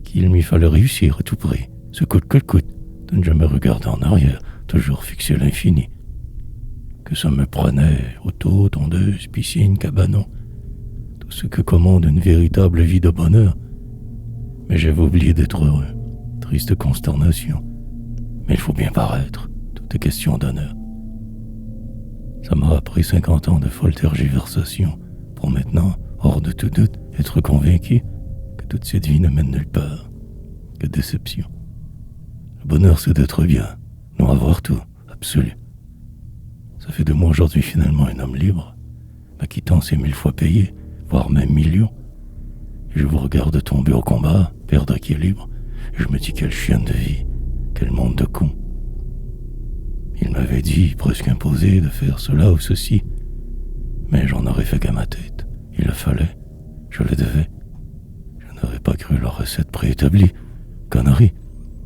Qu'il m'y fallait réussir à tout prix, ce coûte que coûte, de ne jamais regarder en arrière, toujours fixer l'infini. Que ça me prenait auto, tondeuse, piscine, cabanon, tout ce que commande une véritable vie de bonheur. Mais j'avais oublié d'être heureux, triste consternation. Mais il faut bien paraître, tout est question d'honneur. Ça m'a appris 50 ans de folle tergiversation pour maintenant, hors de tout doute, être convaincu que toute cette vie ne mène nulle part. Que déception. Le bonheur, c'est d'être bien, non avoir tout, absolu. Ça fait de moi aujourd'hui finalement un homme libre, ma quittance est 1000 fois payée, voire même millions. Et je vous regarde tomber au combat, perdre équilibre, et je me dis quelle chienne de vie, quel monde de cons. Il m'avait dit, presque imposé, de faire cela ou ceci, mais j'en aurais fait qu'à ma tête. Il le fallait. Je le devais. Je n'avais pas cru leur recette préétablie. Connerie.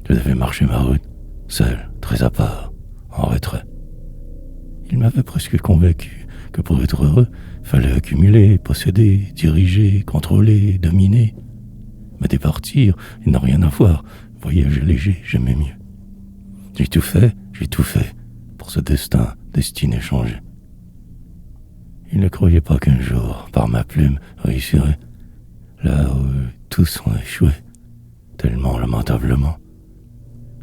Je devais marcher ma route, seul, très à part, en retrait. Il m'avait presque convaincu que pour être heureux, fallait accumuler, posséder, diriger, contrôler, dominer. Mais départir, il n'a rien à voir. Voyager léger, j'aimais mieux. J'ai tout fait pour ce destin destiné changé. Il ne croyait pas qu'un jour, par ma plume, réussirait là où tous ont échoué, tellement lamentablement.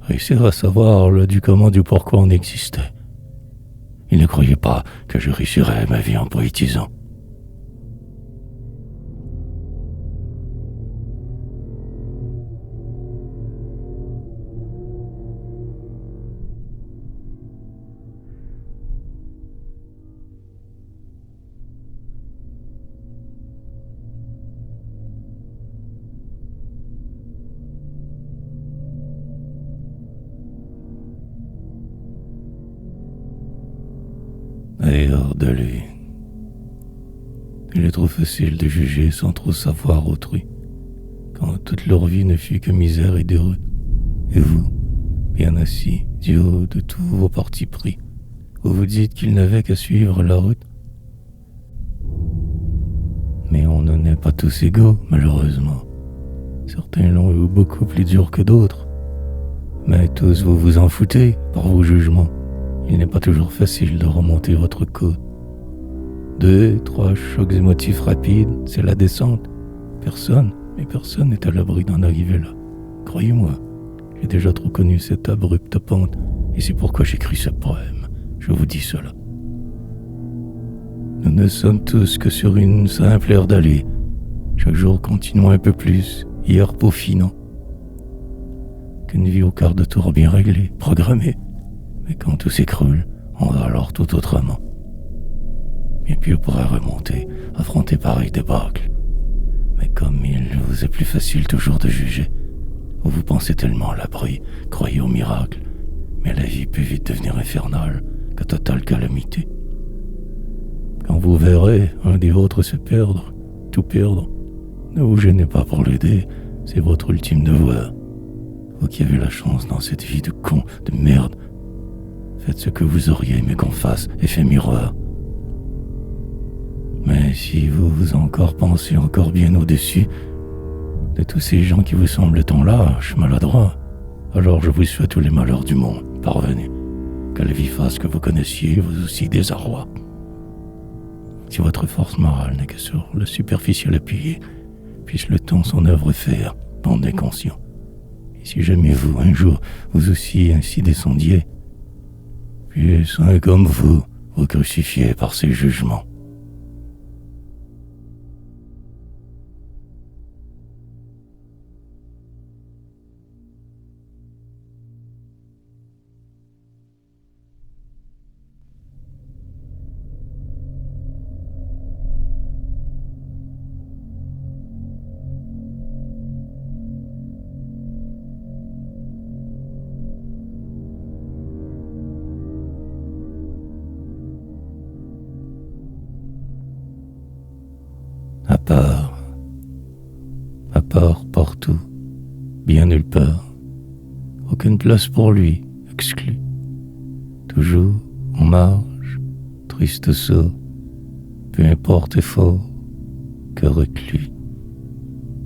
Réussir à savoir le du comment du pourquoi on existait. Il ne croyait pas que je réussirais ma vie en poétisant. Et hors de lui, il est trop facile de juger sans trop savoir autrui, quand toute leur vie ne fut que misère et déroute. Et vous, bien assis, du haut de tous vos partis pris, vous vous dites qu'il n'avait qu'à suivre la route. Mais on n'en est pas tous égaux, malheureusement. Certains l'ont eu beaucoup plus dur que d'autres. Mais tous vous vous en foutez par vos jugements. Il n'est pas toujours facile de remonter votre côte. 2, 3 chocs émotifs rapides, c'est la descente. Personne n'est à l'abri d'en arriver là. Croyez-moi, j'ai déjà trop connu cette abrupte pente, et c'est pourquoi j'écris ce poème. Je vous dis cela. Nous ne sommes tous que sur une simple aire d'allée. Chaque jour continuons un peu plus, hier peaufinant. Qu'une vie au quart de tour bien réglée, programmée. Mais quand tout s'écroule, on va alors tout autrement. Bien plus on pourrait remonter, affronter pareil débâcle. Mais comme il vous est plus facile toujours de juger, vous pensez tellement à l'abri, croyez au miracle, mais la vie peut vite devenir infernale, que totale calamité. Quand vous verrez un des vôtres se perdre, tout perdre, ne vous gênez pas pour l'aider, c'est votre ultime devoir. Vous qui avez la chance dans cette vie de con, de merde, faites ce que vous auriez aimé qu'on fasse, effet miroir. Mais si vous encore pensez encore bien au-dessus de tous ces gens qui vous semblent tant lâches, maladroits, alors je vous souhaite tous les malheurs du monde, parvenez. Que la vie fasse que vous connaissiez vous aussi désarroi. Si votre force morale n'est que sur le superficiel appuyé, puisse le temps son œuvre faire, bande inconscient. Et si jamais vous, un jour, vous aussi ainsi descendiez, puisse un comme vous crucifiez par ses jugements. À part partout, bien nulle part, aucune place pour lui, exclu. Toujours en marge, triste sort, peu importe effort, que reclus.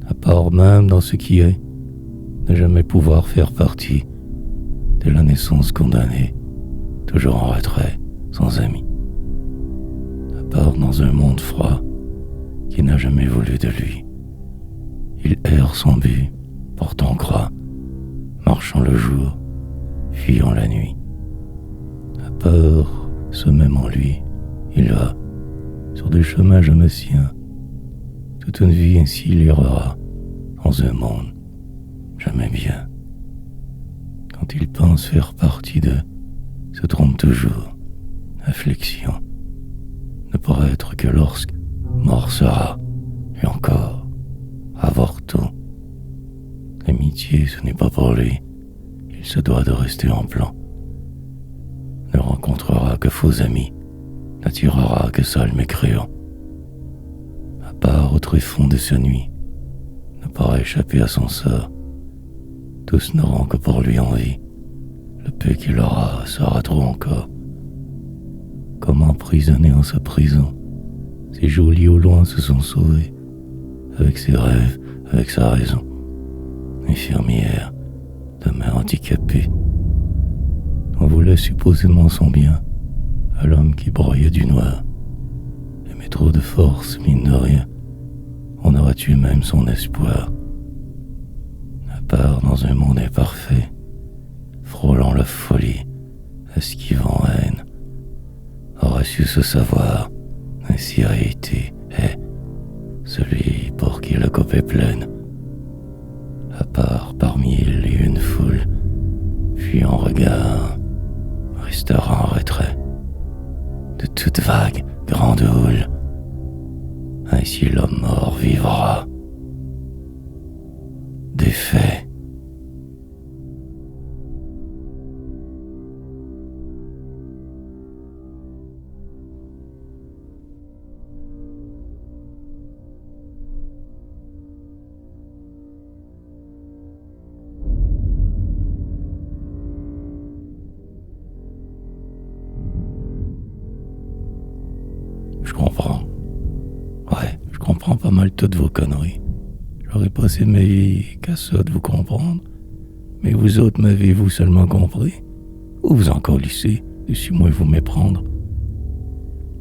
À part même dans ce qui est, ne jamais pouvoir faire partie de la naissance condamnée, toujours en retrait, sans amis. À part dans un monde froid, qui n'a jamais voulu de lui. Il erre sans but, portant croix, marchant le jour, fuyant la nuit. À peur, ce même en lui, il va, sur des chemins jamais siens. Toute une vie ainsi il errera, dans un monde jamais bien. Quand il pense faire partie d'eux, se trompe toujours, affliction, ne pourra être que lorsque mort sera, et encore, avoir tout. L'amitié, ce n'est pas pour lui, il se doit de rester en plan. Ne rencontrera que faux amis, n'attirera que sales mécréants. À part au tréfonds de sa nuit, ne pourra échapper à son sort. Tous n'auront que pour lui envie. Le peu qu'il aura sera trop encore. Comme emprisonné en sa prison, ses jolis au loin se sont sauvés, avec ses rêves, avec sa raison. Infirmière, demain handicapée, on voulait supposément son bien à l'homme qui broyait du noir. Mais trop de force, mine de rien, on aura tué même son espoir. À part dans un monde imparfait, frôlant la folie, esquivant haine, aura su se savoir, ainsi a été, est celui pour qui la coupe est pleine. À part parmi il et une foule, fuyant regard, restera en retrait. De toute vague, grande houle, ainsi l'homme mort vivra. Défait. Je comprends. Ouais, je comprends pas mal toutes vos conneries. J'aurais passé ma vie qu'à ça de vous comprendre. Mais vous autres m'avez-vous seulement compris? Ou vous encore lissez, laissez-moi vous méprendre.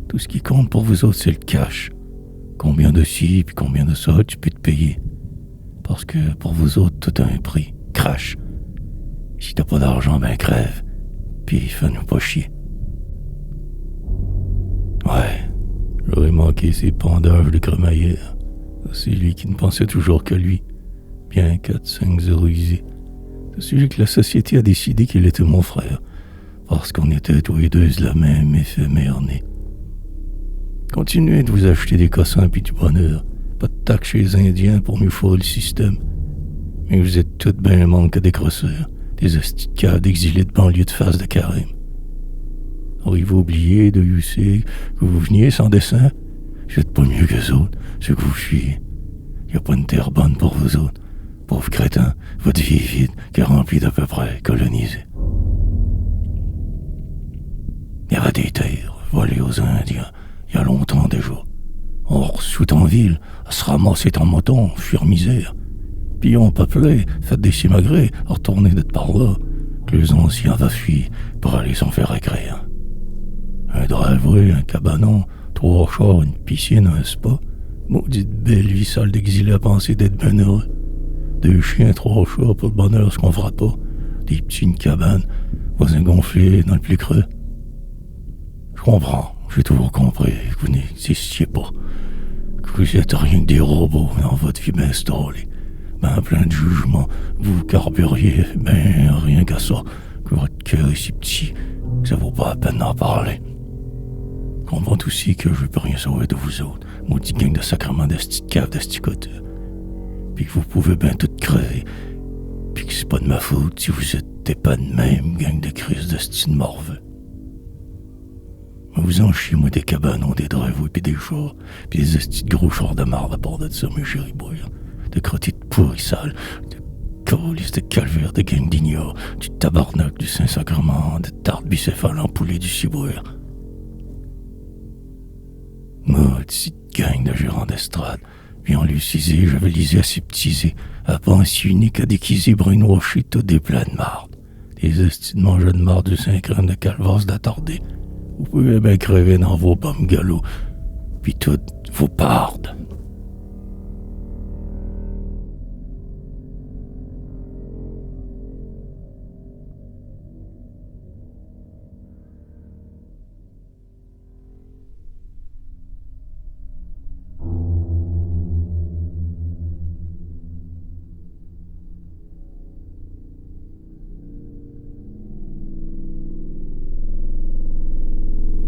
Tout ce qui compte pour vous autres, c'est le cash. Combien de ci, puis combien de ça, tu peux te payer. Parce que pour vous autres, tout a un prix. Crash. Si t'as pas d'argent, ben crève. Puis fais-nous pas chier. Ouais. J'aurais manqué ces pendages de crémaillère. C'est lui qui ne pensait toujours qu'à lui. Bien 4-5-0 usé. C'est celui que la société a décidé qu'il était mon frère. Parce qu'on était tous les deux la même éphémère nez. Continuez de vous acheter des cossins puis du bonheur. Pas de taxes chez les Indiens pour mieux fourrer le système. Mais vous êtes toutes bien le monde que des crosseurs. Des hosties de caves d'exilés de banlieue de face de carême. Auriez-vous oublié de UC que vous veniez sans dessin? Vous êtes pas mieux que les autres, ce que vous fuyez. Y a pas une terre bonne pour vous autres. Pauvres crétins, votre vie est vide, qui est remplie d'à peu près colonisés. Y avait des terres volées aux Indiens, il y a longtemps déjà. Or, sous en ville, à se ramasser en moton, fuir misère. Puis on peuplé, fait des simagrées, retourner d'être par là, que les anciens va fuir pour aller s'en faire écrire. Un driveway, un cabanon, 3 chars, une piscine, un spa. Maudite belle vie sale d'exilé à penser d'être ben heureux. 2 chiens, 3 chats pour le bonheur, ce qu'on fera pas. Des petits, une cabane, voisins gonflés dans le plus creux. Je comprends, j'ai toujours compris que vous n'existiez pas. Que vous êtes rien que des robots dans votre vie bien installée. Ben plein de jugements, vous carburiez, ben rien qu'à ça. Que votre cœur est si petit que ça vaut pas la peine d'en parler. Je comprends aussi que je peux rien sauver de vous autres, maudit gang de sacrements d'esti de cave d'esticote. Puis que vous pouvez bien tout crever. Puis que c'est pas de ma faute si vous êtes pas de même gang de crise d'esti de morveux. Vous en chiez, moi, des cabanons, des driveways, puis des chars, puis des estis de gros chars de marde à part de ça, mes chéris boys. De crottés de pourris sales, de colis de calvaire, de gang d'ignores, du tabarnak du Saint-Sacrement, de tarte bicéphale en poulet du ciboire. Maudite gang de gérants d'estrade, bien lucisé, j'avais lisé aseptisé, à pensée unique à déguiser brainwashé tout des plats de marde. Des estis de mangeurs de marde du Saint-Crème de calvasse d'attardé. Vous pouvez bien crever dans vos pommes galops, puis toutes vos pardes.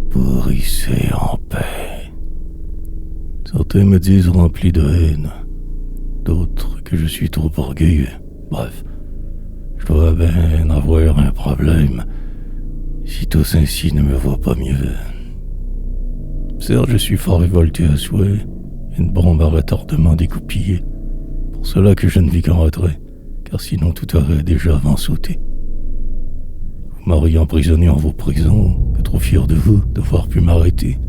Pourrissez en paix. Certains me disent rempli de haine, d'autres que je suis trop orgueilleux. Bref, je dois bien avoir un problème si tous ainsi ne me voient pas mieux. Certes, je suis fort révolté à souhait, une bombe à retardement découpillée. Pour cela que je ne vis qu'en retrait, car sinon tout aurait déjà avant sauté. Vous m'auriez emprisonné en vos prisons, que trop fier de vous d'avoir pu m'arrêter.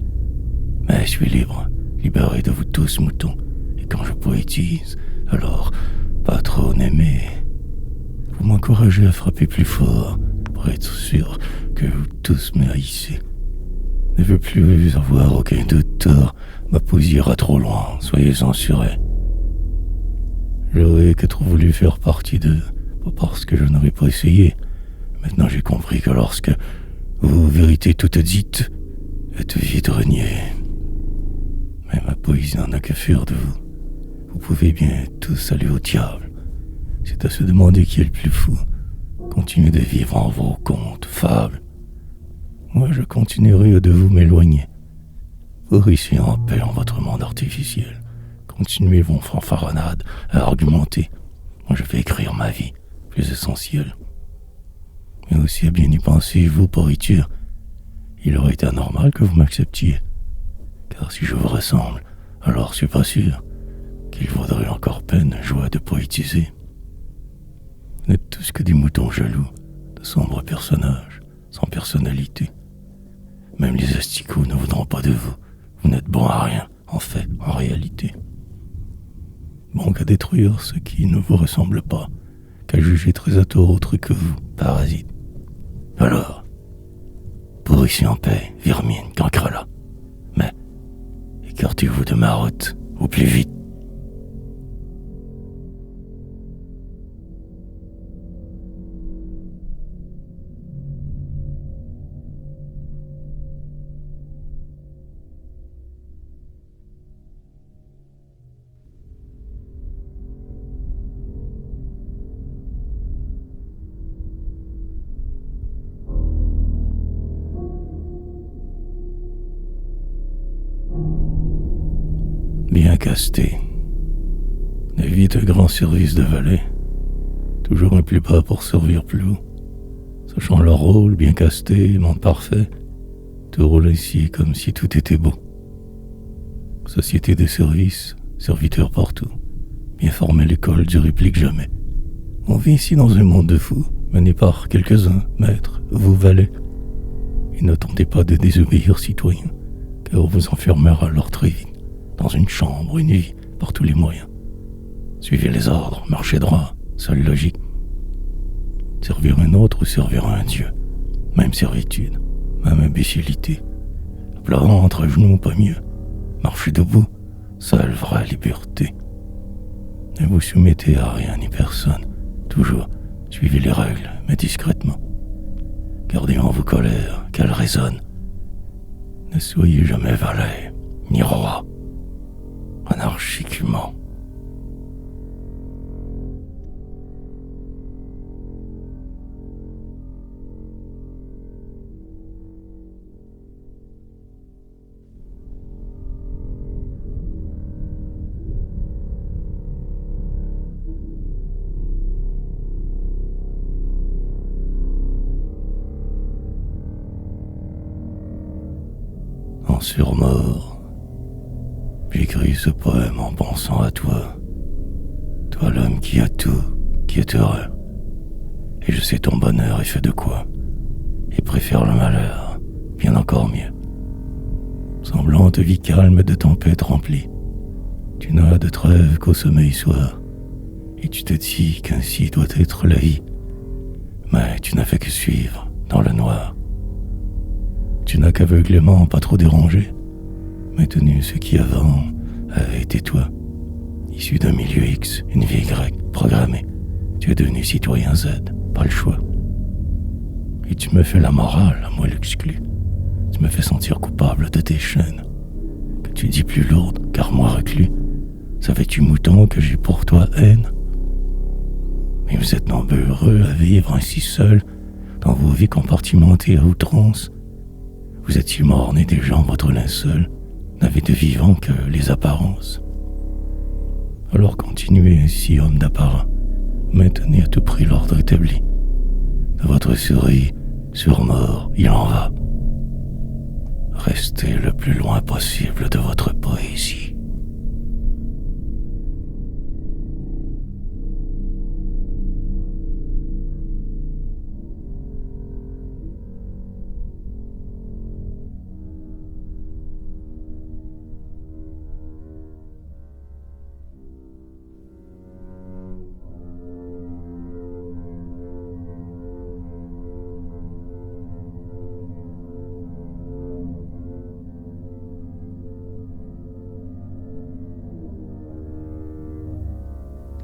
Mais je suis libre, libéré de vous tous, moutons, et quand je poétise, alors, patron aimé, vous m'encouragez à frapper plus fort, pour être sûr que vous tous me haïssez. Ne veux plus avoir aucun doute tort, ma poésie ira trop loin, soyez censurés. J'aurais que trop voulu faire partie d'eux, pas parce que je n'aurais pas essayé. Maintenant j'ai compris que lorsque vos vérités toutes dites êtes vite reniées. Mais ma poésie n'en a que faire de vous. Vous pouvez bien tous aller au diable. C'est à se demander qui est le plus fou. Continuez de vivre en vos contes, fables. Moi je continuerai de vous m'éloigner. Vous restez en paix en votre monde artificiel. Continuez vos fanfaronnades à argumenter. Moi je vais écrire ma vie, plus essentielle. Mais aussi à bien y penser, vous, pourriture, il aurait été anormal que vous m'acceptiez. Car si je vous ressemble, alors je suis pas sûr qu'il vaudrait encore peine joie de poétiser. Vous n'êtes tous que des moutons jaloux, de sombres personnages, sans personnalité. Même les asticots ne voudront pas de vous. Vous n'êtes bon à rien, en fait, en réalité. Bon qu'à détruire ce qui ne vous ressemble pas, qu'à juger très à tort autre que vous, parasite. Alors, pourrissez en paix, vermine, cancrela. Mais, écartez-vous de ma route, au plus vite. Bien casté. Évite un grand service de valet. Toujours un plus bas pour servir plus haut. Sachant leur rôle, bien casté, monde parfait. Te roule ici comme si tout était beau. Société de service, serviteurs partout. Bien formé l'école du réplique jamais. On vit ici dans un monde de fous, mené par quelques-uns, maîtres, vous valets. Et ne tentez pas de désobéir, citoyens, car on vous enfermera alors très vite. Dans une chambre, une vie, par tous les moyens. Suivez les ordres, marchez droit, seule logique. Servir un autre ou servir un dieu. Même servitude, même imbécilité. Pleurant entre genoux, pas mieux. Marchez debout, seule vraie liberté. Ne vous soumettez à rien ni personne. Toujours, suivez les règles, mais discrètement. Gardez en vous colère, qu'elle résonne. Ne soyez jamais valet, ni roi. Anarchiquement. En surmort, j'écris ce poème en pensant à toi. Toi l'homme qui a tout, qui est heureux. Et je sais ton bonheur est fait de quoi. Et préfère le malheur, bien encore mieux. Semblante vie calme de tempête remplie. Tu n'as de trêve qu'au sommeil soir. Et tu te dis qu'ainsi doit être la vie. Mais tu n'as fait que suivre dans le noir. Tu n'as qu'aveuglément pas trop dérangé, maintenu ce qui avant avait été toi. Issu d'un milieu X, une vie Y, programmée, tu es devenu citoyen Z, pas le choix. Et tu me fais la morale, à moi l'exclu. Tu me fais sentir coupable de tes chaînes, que tu dis plus lourdes, car moi reclus, savais-tu mouton que j'ai pour toi haine? Mais vous êtes nombreux à vivre ainsi seuls, dans vos vies compartimentées à outrance. Vous étiez morne et déjà en votre linceul, n'avez de vivant que les apparences. Alors continuez ainsi, homme d'apparat, maintenez à tout prix l'ordre établi. De votre souris, sur mort, il en va. Restez le plus loin possible de votre poésie.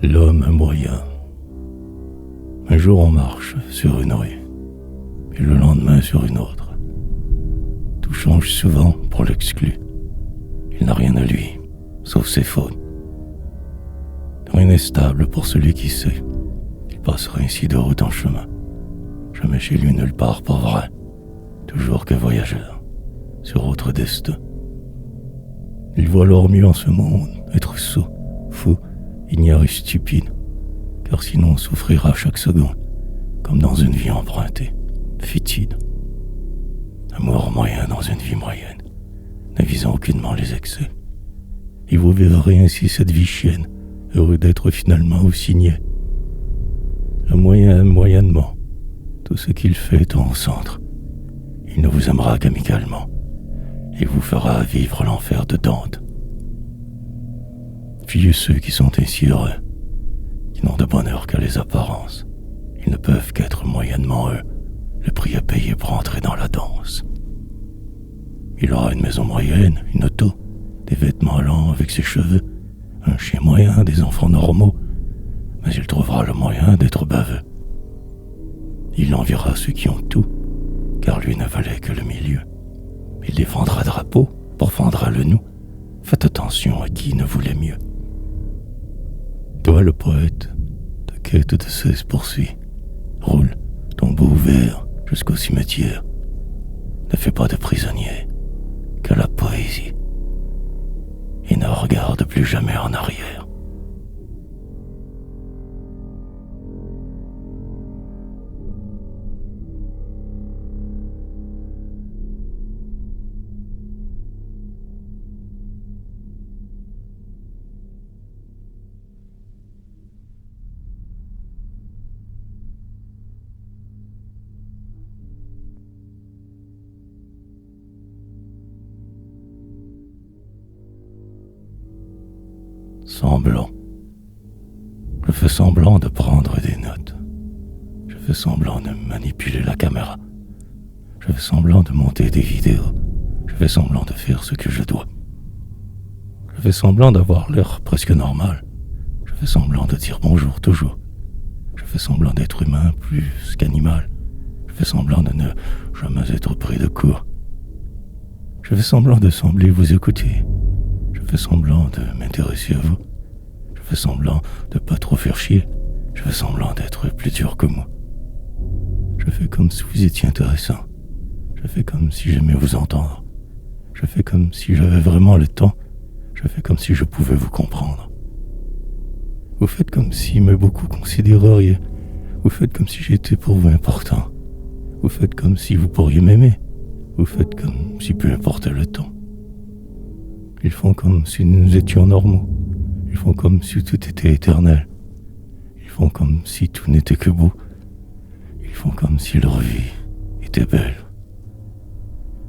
L'homme moyen. Un jour on marche sur une rue, et le lendemain sur une autre. Tout change souvent pour l'exclu. Il n'a rien à lui, sauf ses fautes. Rien n'est stable pour celui qui sait. Il passera ainsi de route en chemin. Jamais chez lui nulle part pour vrai. Toujours que voyageur, sur autre destin. Il voit alors mieux en ce monde être sot, fou, ignare et stupide, car sinon on souffrira chaque seconde, comme dans une vie empruntée, fétide. Amour moyen dans une vie moyenne, ne visant aucunement les excès. Et vous verrez ainsi cette vie chienne, heureux d'être finalement aussi niais. Le moyen aime moyennement, tout ce qu'il fait étant au centre. Il ne vous aimera qu'amicalement, et vous fera vivre l'enfer de Dante. Fuyez ceux qui sont ainsi heureux, qui n'ont de bonheur qu'à les apparences. Ils ne peuvent qu'être moyennement eux, le prix à payer pour entrer dans la danse. Il aura une maison moyenne, une auto, des vêtements allants avec ses cheveux, un chien moyen, des enfants normaux, mais il trouvera le moyen d'être baveux. Il enviera ceux qui ont tout, car lui ne valait que le milieu. Il défendra drapeau pour fendre le nous. Faites attention à qui ne voulait mieux. Toi le poète, ta quête de cesse poursuit. Roule, tombeau ouvert jusqu'au cimetière. Ne fais pas de prisonnier qu'à la poésie. Et ne regarde plus jamais en arrière. Semblant. Je fais semblant de prendre des notes. Je fais semblant de manipuler la caméra. Je fais semblant de monter des vidéos. Je fais semblant de faire ce que je dois. Je fais semblant d'avoir l'air presque normal. Je fais semblant de dire bonjour toujours. Je fais semblant d'être humain plus qu'animal. Je fais semblant de ne jamais être pris de court. Je fais semblant de sembler vous écouter. Je fais semblant de m'intéresser à vous. Je fais semblant de pas trop faire chier. Je fais semblant d'être plus dur que moi. Je fais comme si vous étiez intéressant. Je fais comme si j'aimais vous entendre. Je fais comme si j'avais vraiment le temps. Je fais comme si je pouvais vous comprendre. Vous faites comme si me beaucoup considéreriez. Vous faites comme si j'étais pour vous important. Vous faites comme si vous pourriez m'aimer. Vous faites comme si peu importe le temps. Ils font comme si nous étions normaux. Ils font comme si tout était éternel. Ils font comme si tout n'était que beau. Ils font comme si leur vie était belle.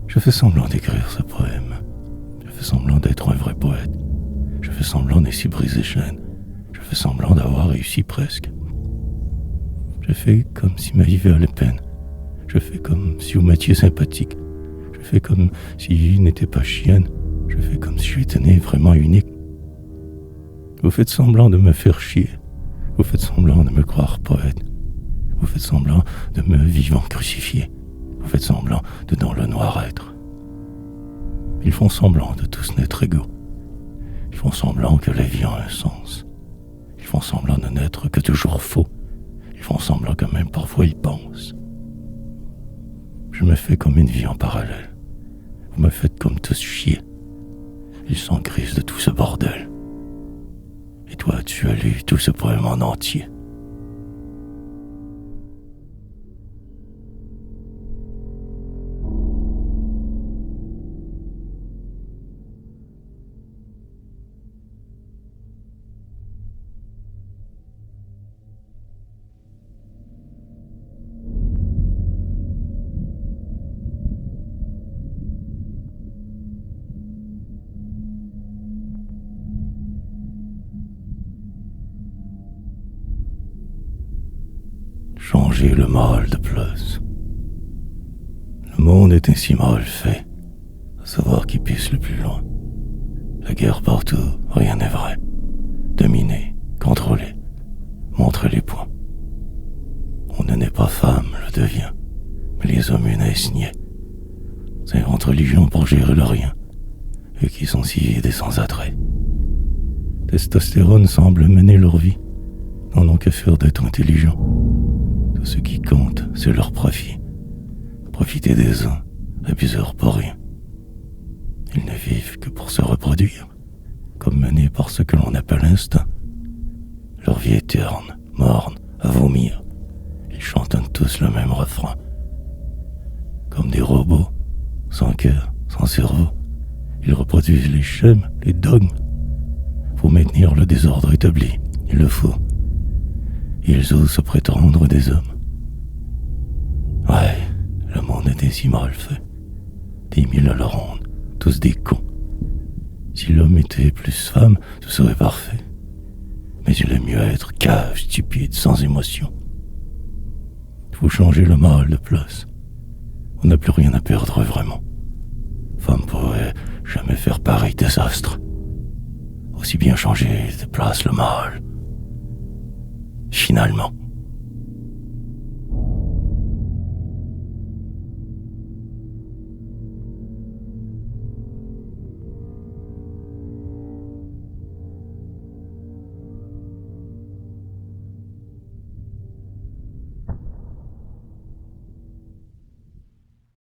Je fais semblant d'écrire ce poème. Je fais semblant d'être un vrai poète. Je fais semblant d'essayer briser chaîne. Je fais semblant d'avoir réussi presque. Je fais comme si ma vie valait peine. Je fais comme si vous m'étiez sympathique. Je fais comme si n'était pas chienne. Je fais comme si j'étais né vraiment unique. Vous faites semblant de me faire chier. Vous faites semblant de me croire poète. Vous faites semblant de me vivant crucifié. Vous faites semblant de dans le noir être. Ils font semblant de tous n'être égaux. Ils font semblant que la vie a un sens. Ils font semblant de n'être que toujours faux. Ils font semblant que même parfois ils pensent. Je me fais comme une vie en parallèle. Vous me faites comme tous chier. Ils sont grises de tout ce bordel. Et toi, tu as lu tout ce poème en entier. Changer le mal de place. Le monde est ainsi mal fait, à savoir qui pisse le plus loin. La guerre partout, rien n'est vrai. Dominer, contrôler, montrez les points. On ne naît pas femme, le devient, mais les hommes naissent niais. C'est votre religion pour gérer le rien, eux qui sont si vides et sans attrait. Testostérone semble mener leur vie, n'en ont qu'à faire d'être intelligents. Tout ce qui compte, c'est leur profit. Profiter des uns, abuseurs pour rien. Ils ne vivent que pour se reproduire, comme menés par ce que l'on appelle instinct. Leur vie est terne, morne, à vomir. Ils chantent tous le même refrain. Comme des robots, sans cœur, sans cerveau, ils reproduisent les schèmes, les dogmes. Pour maintenir le désordre établi, il le faut. Ils osent se prétendre des hommes. Ouais, le monde était si mal fait. 10 000 à la ronde, tous des cons. Si l'homme était plus femme, tout serait parfait. Mais il est mieux être cave, stupide, sans émotion. Il faut changer le mal de place. On n'a plus rien à perdre vraiment. Femme pourrait jamais faire pareil désastre. Aussi bien changer de place le mal. Finalement.